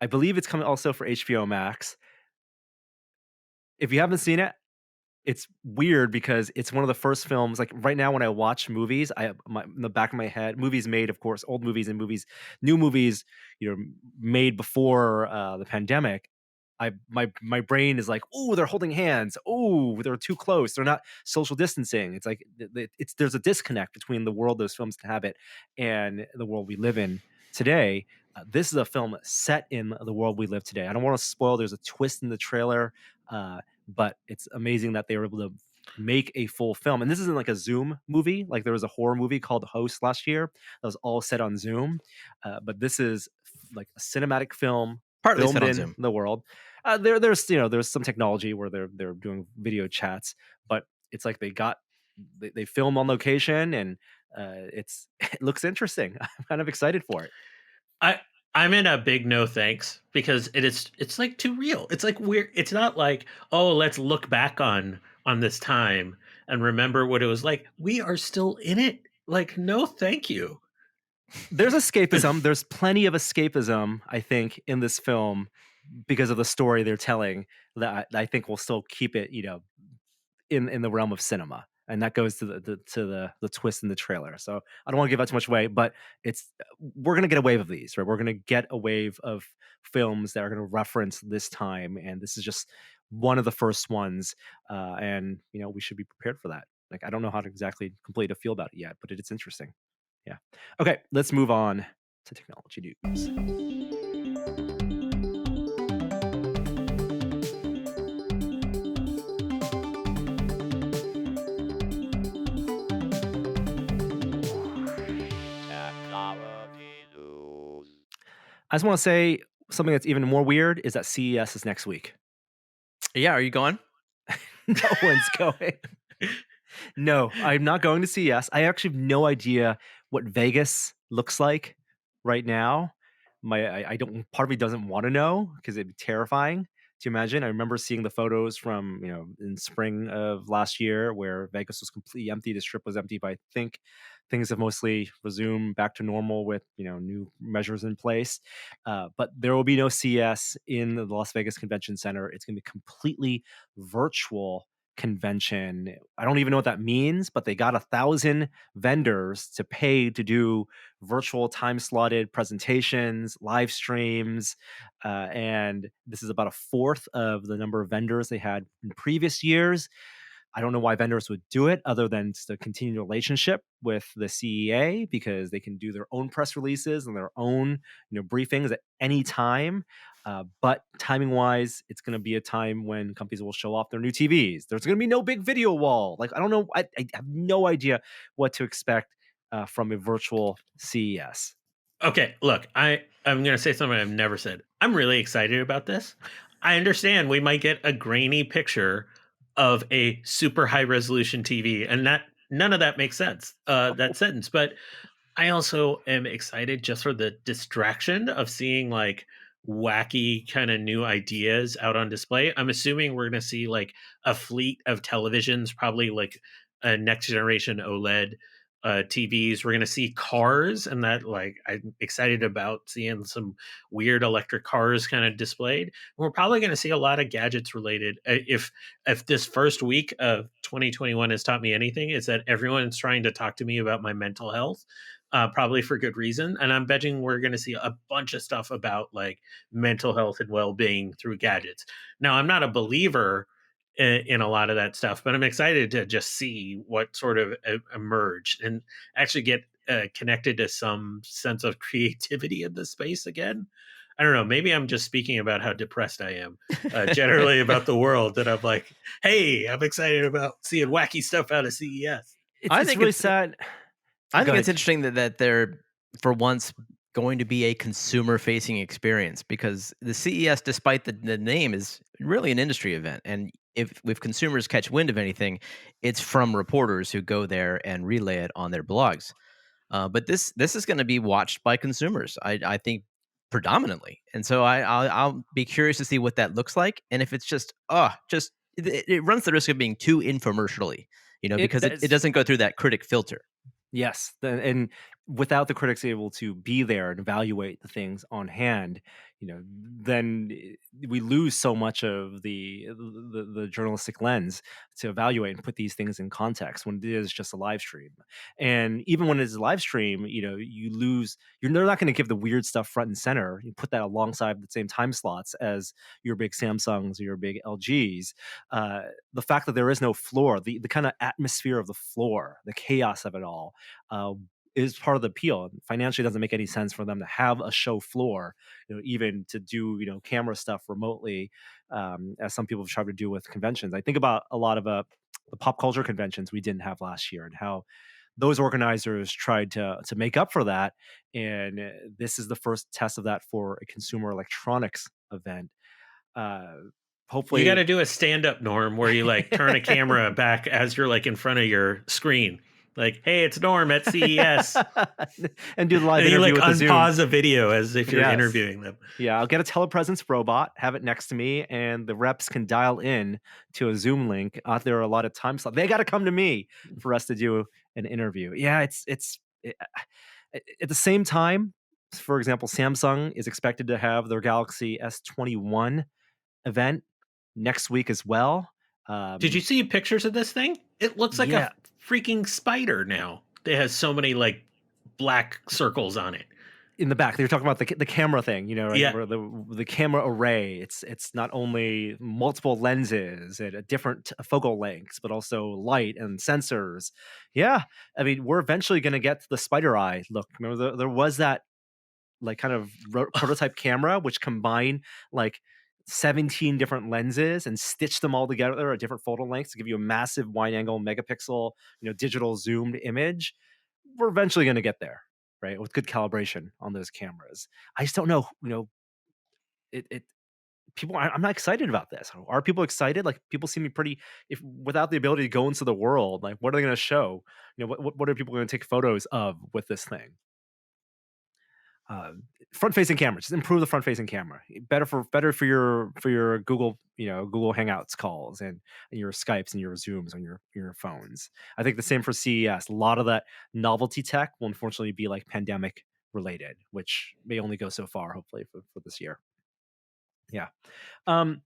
I believe it's coming also for HBO Max. If you haven't seen it, it's weird because it's one of the first films. Like right now, when I watch movies, in the back of my head, movies made, of course, old movies and new movies, made before the pandemic. My brain is like, oh, they're holding hands. Oh, they're too close. They're not social distancing. It's like there's a disconnect between the world those films inhabit and the world we live in today. This is a film set in the world we live today. I don't want to spoil. There's a twist in the trailer, but it's amazing that they were able to make a full film. And this isn't like a Zoom movie. Like there was a horror movie called Host last year that was all set on Zoom, but this is like a cinematic film Partly set filmed on in Zoom. the world. There's some technology where they're doing video chats, but it's like they film on location, and it looks interesting. I'm kind of excited for it. I I'm in a big no thanks because it's like too real. It's like we're it's not like, oh, let's look back on this time and remember what it was like. We are still in it. Like, no, thank you. There's escapism. There's plenty of escapism, I think, in this film because of the story they're telling that I think will still keep it, in the realm of cinema. And that goes to the twist in the trailer. So I don't want to give out too much away, but we're gonna get a wave of these, right? We're gonna get a wave of films that are gonna reference this time, and this is just one of the first ones. And we should be prepared for that. Like I don't know how to exactly completely feel about it yet, but it's interesting. Yeah. Okay, let's move on to technology news. I just want to say something that's even more weird is that CES is next week. Yeah, are you going? No one's going. No, I'm not going to CES. I actually have no idea what Vegas looks like right now. I don't. Part of me doesn't want to know because it'd be terrifying to imagine. I remember seeing the photos from in spring of last year where Vegas was completely empty. The strip was empty, but I think things have mostly resumed back to normal with new measures in place. But there will be no CES in the Las Vegas Convention Center. It's going to be completely virtual convention. I don't even know what that means, but they got 1,000 vendors to pay to do virtual time slotted presentations, live streams, and this is about a fourth of the number of vendors they had in previous years. I don't know why vendors would do it other than to continue the relationship with the CEA because they can do their own press releases and their own briefings at any time. But timing wise, it's going to be a time when companies will show off their new TVs. There's going to be no big video wall. Like I don't know, I have no idea what to expect from a virtual CES. Okay, look, I'm going to say something I've never said. I'm really excited about this. I understand we might get a grainy picture of a super high resolution TV, and that none of that makes sense. That sentence, but I also am excited just for the distraction of seeing like wacky kind of new ideas out on display. I'm assuming we're going to see like a fleet of televisions, probably like a next generation OLED TVs. We're going to see cars, and that like I'm excited about seeing some weird electric cars kind of displayed. We're probably going to see a lot of gadgets related. If this first week of 2021 has taught me anything, it's that everyone's trying to talk to me about my mental health, probably for good reason. And I'm betting we're going to see a bunch of stuff about like mental health and well being through gadgets. Now, I'm not a believer in a lot of that stuff, but I'm excited to just see what sort of emerged and actually get connected to some sense of creativity in this space again. I don't know. Maybe I'm just speaking about how depressed I am generally about the world. That I'm like, hey, I'm excited about seeing wacky stuff out of CES. It's really sad. I Go think it's ahead. interesting that they're for once going to be a consumer facing experience because the CES, despite the name, is really an industry event. And if consumers catch wind of anything, it's from reporters who go there and relay it on their blogs. But this is going to be watched by consumers, I think, predominantly. And so I'll be curious to see what that looks like, and if it's just it runs the risk of being too infomercially, because it That's doesn't go through that critic filter. Yes, and without the critics able to be there and evaluate the things on hand, then we lose so much of the journalistic lens to evaluate and put these things in context when it is just a live stream. And even when it's a live stream, you lose. They're not going to give the weird stuff front and center. You put that alongside the same time slots as your big Samsungs or your big LGs. The fact that there is no floor, the kind of atmosphere of the floor, the chaos of it all, uh, is part of the appeal. Financially, it doesn't make any sense for them to have a show floor, even to do camera stuff remotely, as some people have tried to do with conventions. I think about a lot of the pop culture conventions we didn't have last year and how those organizers tried to make up for that. And this is the first test of that for a consumer electronics event. Uh, You got Hopefully, to do a stand up, Norm, where you like turn a camera back as you're like in front of your screen. Like, hey, it's Norm at CES. and do the live And you interview like with the Zoom. unpause a video as if you're Yes. interviewing them. Yeah, I'll get a telepresence robot, have it next to me, and the reps can dial in to a Zoom link. There are a lot of time slots. They got to come to me for us to do an interview. Yeah, at the same time. For example, Samsung is expected to have their Galaxy S21 event next week as well. Did you see pictures of this thing? It looks like Yeah, a freaking spider now. It has so many like black circles on it. in the back. You're talking about the camera thing, right? Yeah. Where the camera array, it's not only multiple lenses and a different focal lengths, but also light and sensors. Yeah, I mean, we're eventually going to get to the spider eye look. Remember, there was that like kind of prototype camera which combined like 17 different lenses and stitched them all together at different focal lengths to give you a massive wide angle megapixel, digital zoomed image. We're eventually going to get there, right? With good calibration on those cameras. I just don't know, it people I'm not excited about this. Are people excited? Like people seem to be pretty if without the ability to go into the world, like what are they going to show? What are people going to take photos of with this thing? uh, Front facing camera, just improve the front facing camera. Better for your Google, Google Hangouts calls and your Skypes and your Zooms on your phones. I think the same for CES. A lot of that novelty tech will unfortunately be like pandemic related, which may only go so far. Hopefully for this year. Yeah. um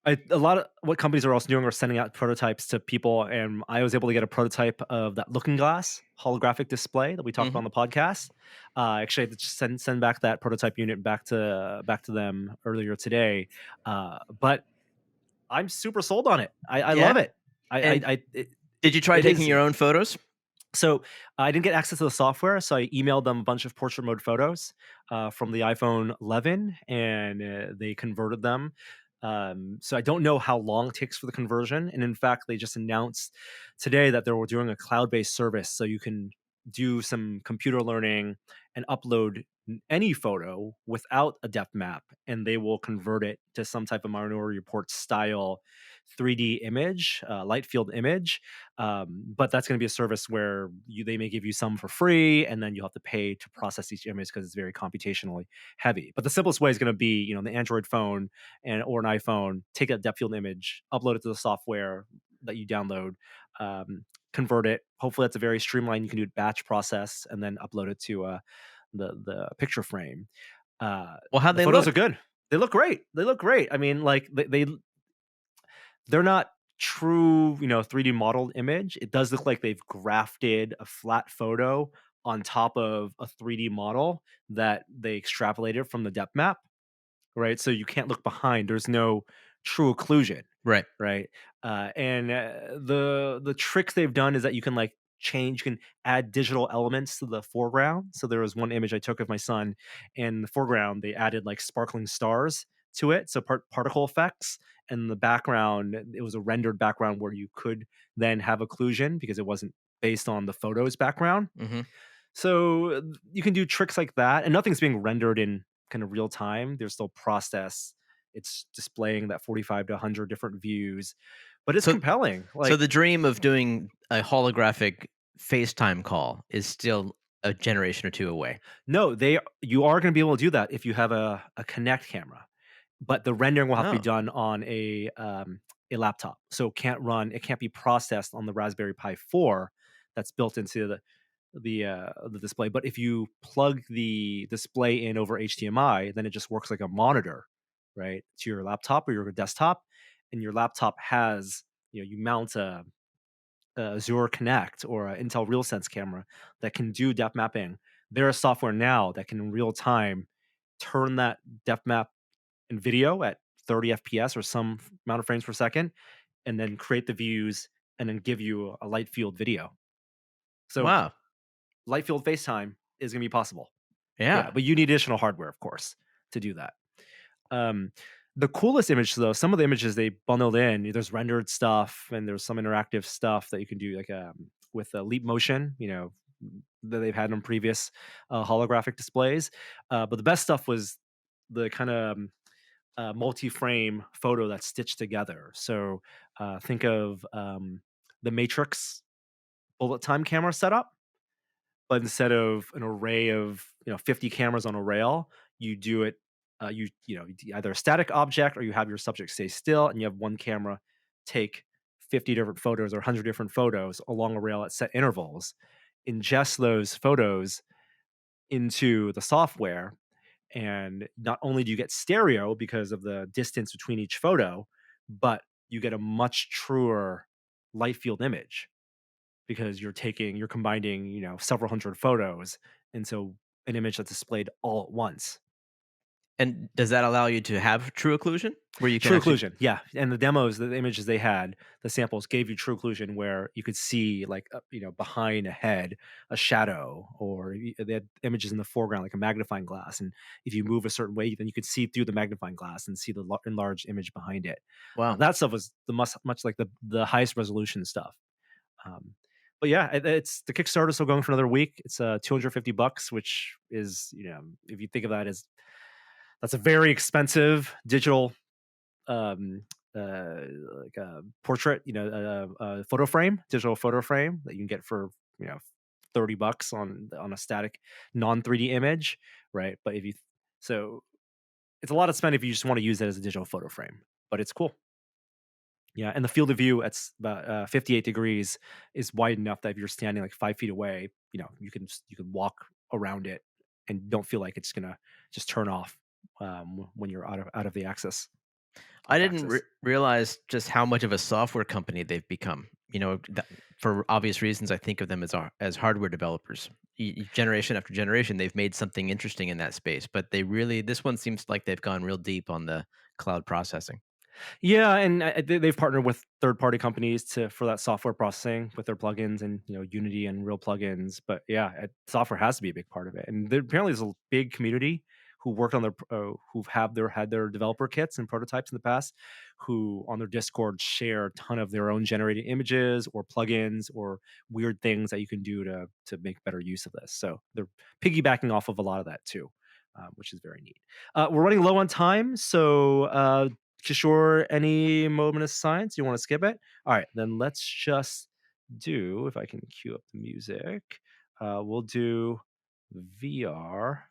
a lot of what companies are also doing are sending out prototypes to people, and I was able to get a prototype of that Looking Glass holographic display that we talked about Hmm. on the podcast. Actually, I had to send back that prototype unit back to them earlier today. But I'm super sold on it. I Yeah. love it. And It, did you try it taking is your own photos? so I didn't get access to the software, so I emailed them a bunch of portrait mode photos from the iPhone 11, and they converted them. So I don't know how long it takes for the conversion. And in fact, they just announced today that they were doing a cloud-based service, so you can do some computer learning and upload any photo without a depth map, and they will convert it to some type of Minority Report style 3D image, light field image. But that's going to be a service where they may give you some for free, and then you'll have to pay to process each image because it's very computationally heavy. But the simplest way is going to be, the Android phone or an iPhone, take a depth field image, upload it to the software that you download, convert it. Hopefully, that's a very streamlined. You can do it batch process and then upload it to the picture frame. Well, how'd The they photos are look? good. They look great. They look great. I mean, like they're not true, 3D modeled image. It does look like they've grafted a flat photo on top of a 3D model that they extrapolated from the depth map, right? So you can't look behind. There's no true occlusion, Right. right? And the tricks they've done is that you can like change, you can add digital elements to the foreground. So there was one image I took of my son, and in the foreground they added like sparkling stars to it, so particle effects. And in the background, it was a rendered background where you could then have occlusion because it wasn't based on the photo's background. Hmm. So you can do tricks like that, and nothing's being rendered in kind of real time. There's still process. It's displaying that 45 to 100 different views, but it's So, compelling. so Like, the dream of doing a holographic FaceTime call is still a generation or two away. no, you are going to be able to do that if you have a Connect camera, but the rendering will have to be Oh. done on a laptop. So it can't be processed on the Raspberry Pi 4 that's built into the display. But if you plug the display in over HDMI, then it just works like a monitor, right, to your laptop or your desktop. And your laptop has, you mount a Azure Connect or an Intel RealSense camera that can do depth mapping. There is software now that can in real time turn that depth map in video at 30 FPS or some amount of frames per second, and then create the views and then give you a light field video. So Wow. light field FaceTime is going to be possible. Yeah, Yeah. but you need additional hardware, of course, to do that. Um, the coolest image, though, some of the images they bundled in, there's rendered stuff and there's some interactive stuff that you can do, like with Leap Motion, that they've had on previous holographic displays. But the best stuff was the kind of multi-frame photo that's stitched together. So think of the Matrix bullet time camera setup, but instead of an array of 50 cameras on a rail, you do it, either a static object or you have your subject stay still and you have one camera take 50 different photos or 100 different photos along a rail at set intervals, ingest those photos into the software, and not only do you get stereo because of the distance between each photo, but you get a much truer light field image because you're combining, several hundred photos. And so an image that's displayed all at once. And does that allow you to have true occlusion where you can True actually? occlusion, yeah. And the demos, the images they had, the samples gave you true occlusion where you could see like behind a head, a shadow, or they had images in the foreground like a magnifying glass. And if you move a certain way, then you could see through the magnifying glass and see the enlarged image behind it. Wow. That stuff was the much like the highest resolution stuff. Um, but yeah, it's the Kickstarter is still going for another week. It's $250, which is if you think of that as that's a very expensive digital um like a portrait, a photo frame, digital photo frame that you can get for you know $30 on a static non 3D image, right? But if you so it's a lot to spend if you just want to use it as a digital photo frame, but it's cool. Yeah, and the field of view at about 58 degrees is wide enough that if you're standing like 5 feet away, you can walk around it and don't feel like it's gonna just turn off when you're out of the axis. I Off didn't axis. realize just how much of a software company they've become. For obvious reasons, I think of them as hardware developers. Generation after generation, they've made something interesting in that space. But this one seems like they've gone real deep on the cloud processing. Yeah, and they've partnered with third-party companies to for that software processing with their plugins and Unity and real plugins. But yeah, software has to be a big part of it. And apparently, there's a big community who worked on who've had their developer kits and prototypes in the past, who on their Discord share a ton of their own generated images or plugins or weird things that you can do to make better use of this. So they're piggybacking off of a lot of that too, which is very neat. We're running low on time, so Kishore, any moment of science? You want to skip it? All right, then let's just do, if I can cue up the music, we'll do VR.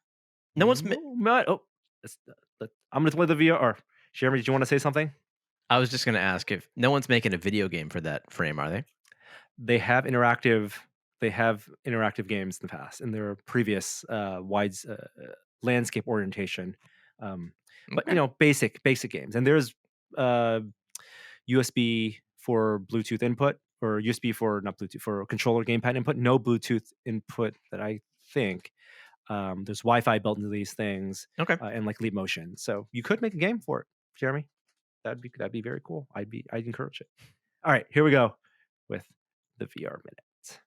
No one's. Oh, I'm going to play the VR. Jeremy, did you want to say something? I was just going to ask if no one's making a video game for that frame, are they? They have interactive. They have interactive games in the past in their previous wide landscape orientation. But Okay. basic games, and there's USB for Bluetooth input, or USB for not Bluetooth for controller gamepad input. No Bluetooth input that I think. There's Wi-Fi built into these things, Okay. and like Leap Motion, so you could make a game for it, Jeremy. That'd be very cool. I'd encourage it. All right, here we go with the VR minute.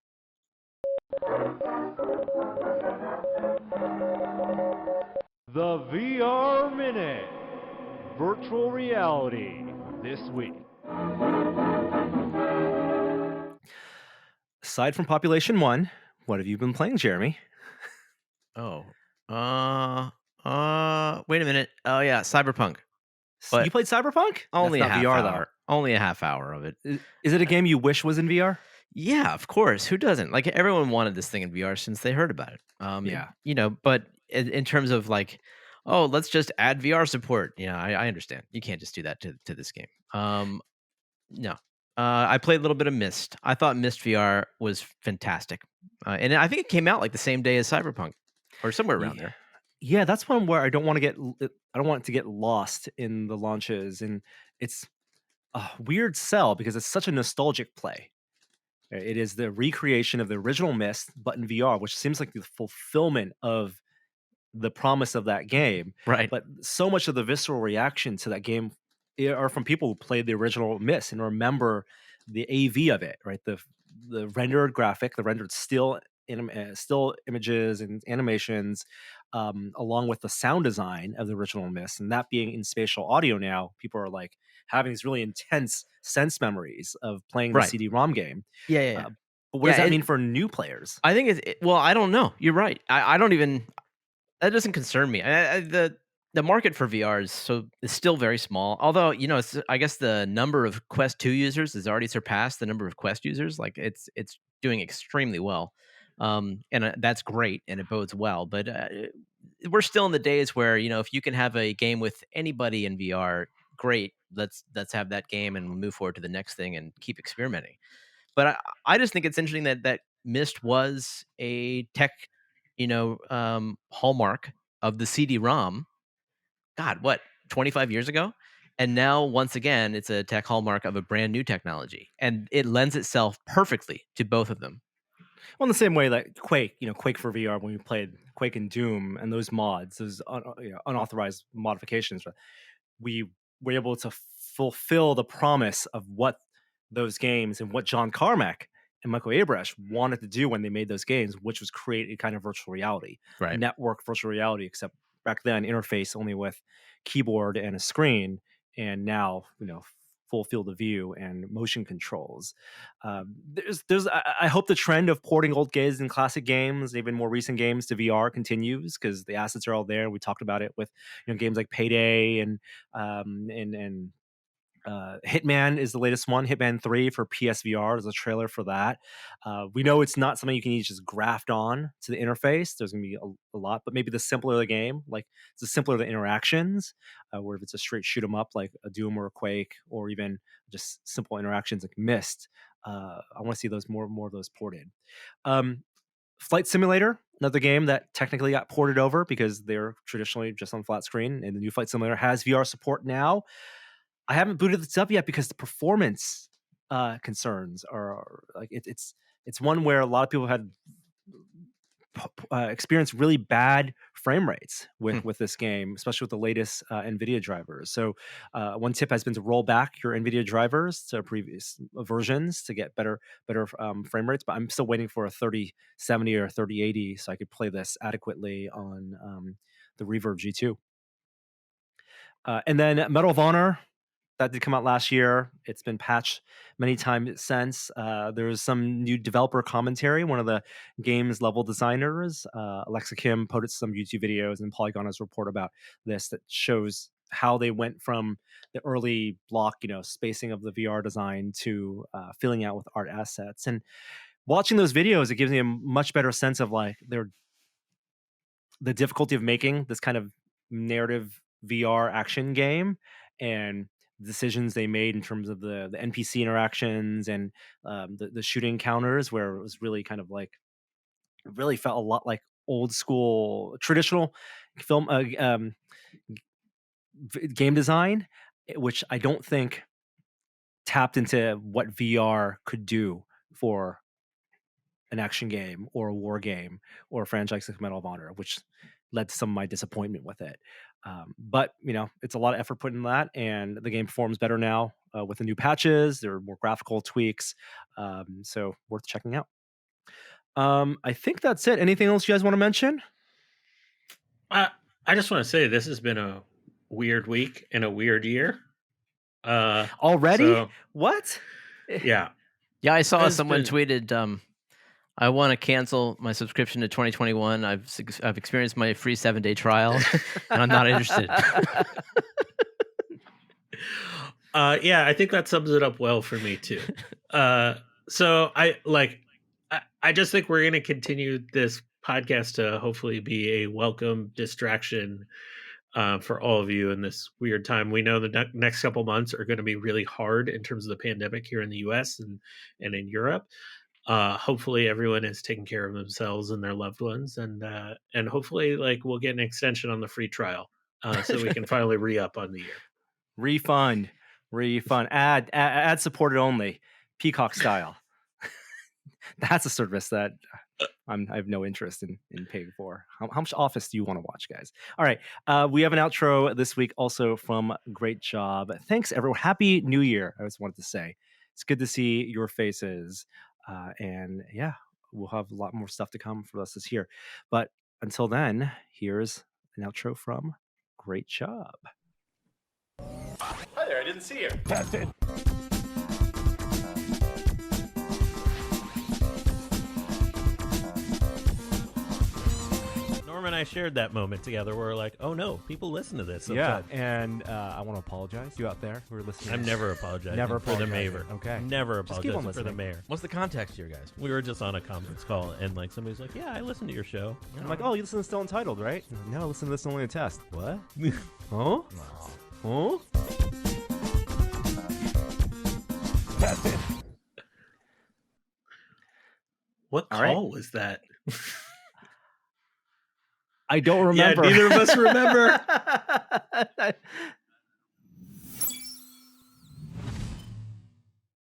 The VR minute, virtual reality this week. Aside from Population 1, what have you been playing, Jeremy? Oh. Wait a minute. Oh yeah, Cyberpunk. But You played Cyberpunk? only That's a not half VR hour. Only a half hour of it. though. Is it a game you wish was in VR? Yeah, of course. Who doesn't? Like everyone wanted this thing in VR since they heard about it. Yeah. But in terms of like, oh, let's just add VR support. Yeah, I understand. You can't just do that to this game. No. I played a little bit of Myst. I thought Myst VR was fantastic, and I think it came out like the same day as Cyberpunk, or somewhere around there. Yeah, that's one where I don't want it to get lost in the launches, and it's a weird sell because it's such a nostalgic play. It is the recreation of the original Myst, but in VR, which seems like the fulfillment of the promise of that game. Right. But so much of the visceral reaction to that game are from people who played the original Myst and remember the AV of it, right? The rendered graphic, the rendered still images and animations, along with the sound design of the original Myst, and that being in spatial audio now, people are like having these really intense sense memories of playing the Right. CD-ROM game. Yeah, yeah, yeah. But what does that mean for new players? I think well, I don't know. You're right. I don't even. That doesn't concern me. The market for VR is still very small. Although I guess the number of Quest 2 users has already surpassed the number of Quest users. Like it's doing extremely well, and that's great and it bodes well. But we're still in the days where if you can have a game with anybody in VR, great. Let's have that game and move forward to the next thing and keep experimenting. But I just think it's interesting that Myst was a tech, hallmark of the CD-ROM. God, what 25 years ago, and now once again, it's a tech hallmark of a brand new technology, and it lends itself perfectly to both of them. Well, in the same way that Quake, Quake for VR, when we played Quake and Doom and those mods, those unauthorized modifications, we were able to fulfill the promise of what those games and what John Carmack and Michael Abrash wanted to do when they made those games, which was create a kind of virtual reality, Right. network virtual reality, except back then interface only with keyboard and a screen, and now full field of view and motion controls. I hope the trend of porting old games and classic games, even more recent games, to VR continues because the assets are all there. We talked about it with games like Payday and Hitman is the latest one. Hitman 3 for PSVR. There's a trailer for that. We know it's not something you can just graft on to the interface. There's going to be a lot, but maybe the simpler the game, like the simpler the interactions, where if it's a straight shoot 'em up like a Doom or a Quake, or even just simple interactions like Myst, I want to see those more of those ported. Flight Simulator, another game that technically got ported over because they're traditionally just on flat screen, and the new Flight Simulator has VR support now. I haven't booted this up yet because the performance concerns are like it's one where a lot of people had experienced really bad frame rates with this game, especially with the latest NVIDIA drivers. So one tip has been to roll back your NVIDIA drivers to previous versions to get better frame rates. But I'm still waiting for a 3070 or 3080 so I could play this adequately on the Reverb G2. And then Medal of Honor, that did come out last year. It's been patched many times since. There's some new developer commentary. One of the game's level designers, Alexa Kim, posted some YouTube videos, and Polygon has a report about this that shows how they went from the early block, spacing of the VR design to filling out with art assets. And watching those videos, it gives me a much better sense of like the difficulty of making this kind of narrative VR action game, and decisions they made in terms of the NPC interactions and the shooting counters, where it was really kind of like, it really felt a lot like old school traditional film game design, which I don't think tapped into what VR could do for an action game or a war game or a franchise like Medal of Honor, which led to some of my disappointment with it. But it's a lot of effort put in that, and the game performs better now with the new patches. There are more graphical tweaks, so worth checking out. I think that's it. Anything else you guys want to mention? I just want to say this has been a weird week and a weird year. Already? What? Yeah. Yeah, I saw someone tweeted, I want to cancel my subscription to 2021. I've experienced my free 7-day trial, and I'm not interested. Yeah, I think that sums it up well for me too. So I just think we're going to continue this podcast to hopefully be a welcome distraction for all of you in this weird time. We know the next couple months are going to be really hard in terms of the pandemic here in the US and in Europe. Hopefully everyone is taking care of themselves and their loved ones, and hopefully we'll get an extension on the free trial so we can finally re-up on the year. Refund. Ad supported only, Peacock style. That's a service that I have no interest in paying for. How much Office do you want to watch, guys? All right, we have an outro this week also from Great Job. Thanks, everyone. Happy New Year. I just wanted to say it's good to see your faces. And yeah, we'll have a lot more stuff to come for us this year. But until then, here's an outro from Great Job. Hi there, I didn't see you. Tested. Norm and I shared that moment together. We're like, oh no, people listen to this sometimes. Yeah, and I want to apologize to you out there who are listening. I'm never apologizing. Never for the apologizing. mayor. Okay. Never Just keep on apologizing for the listening. mayor. What's the context here, guys? We were just on a conference call, and somebody's like, "Yeah, I listened to your show." I'm like, oh, you listen to Still Untitled, right? No, listen to This Only a Test. What? Huh? Huh? Tested. What All call right. was that? I don't remember. Yeah, neither of us remember.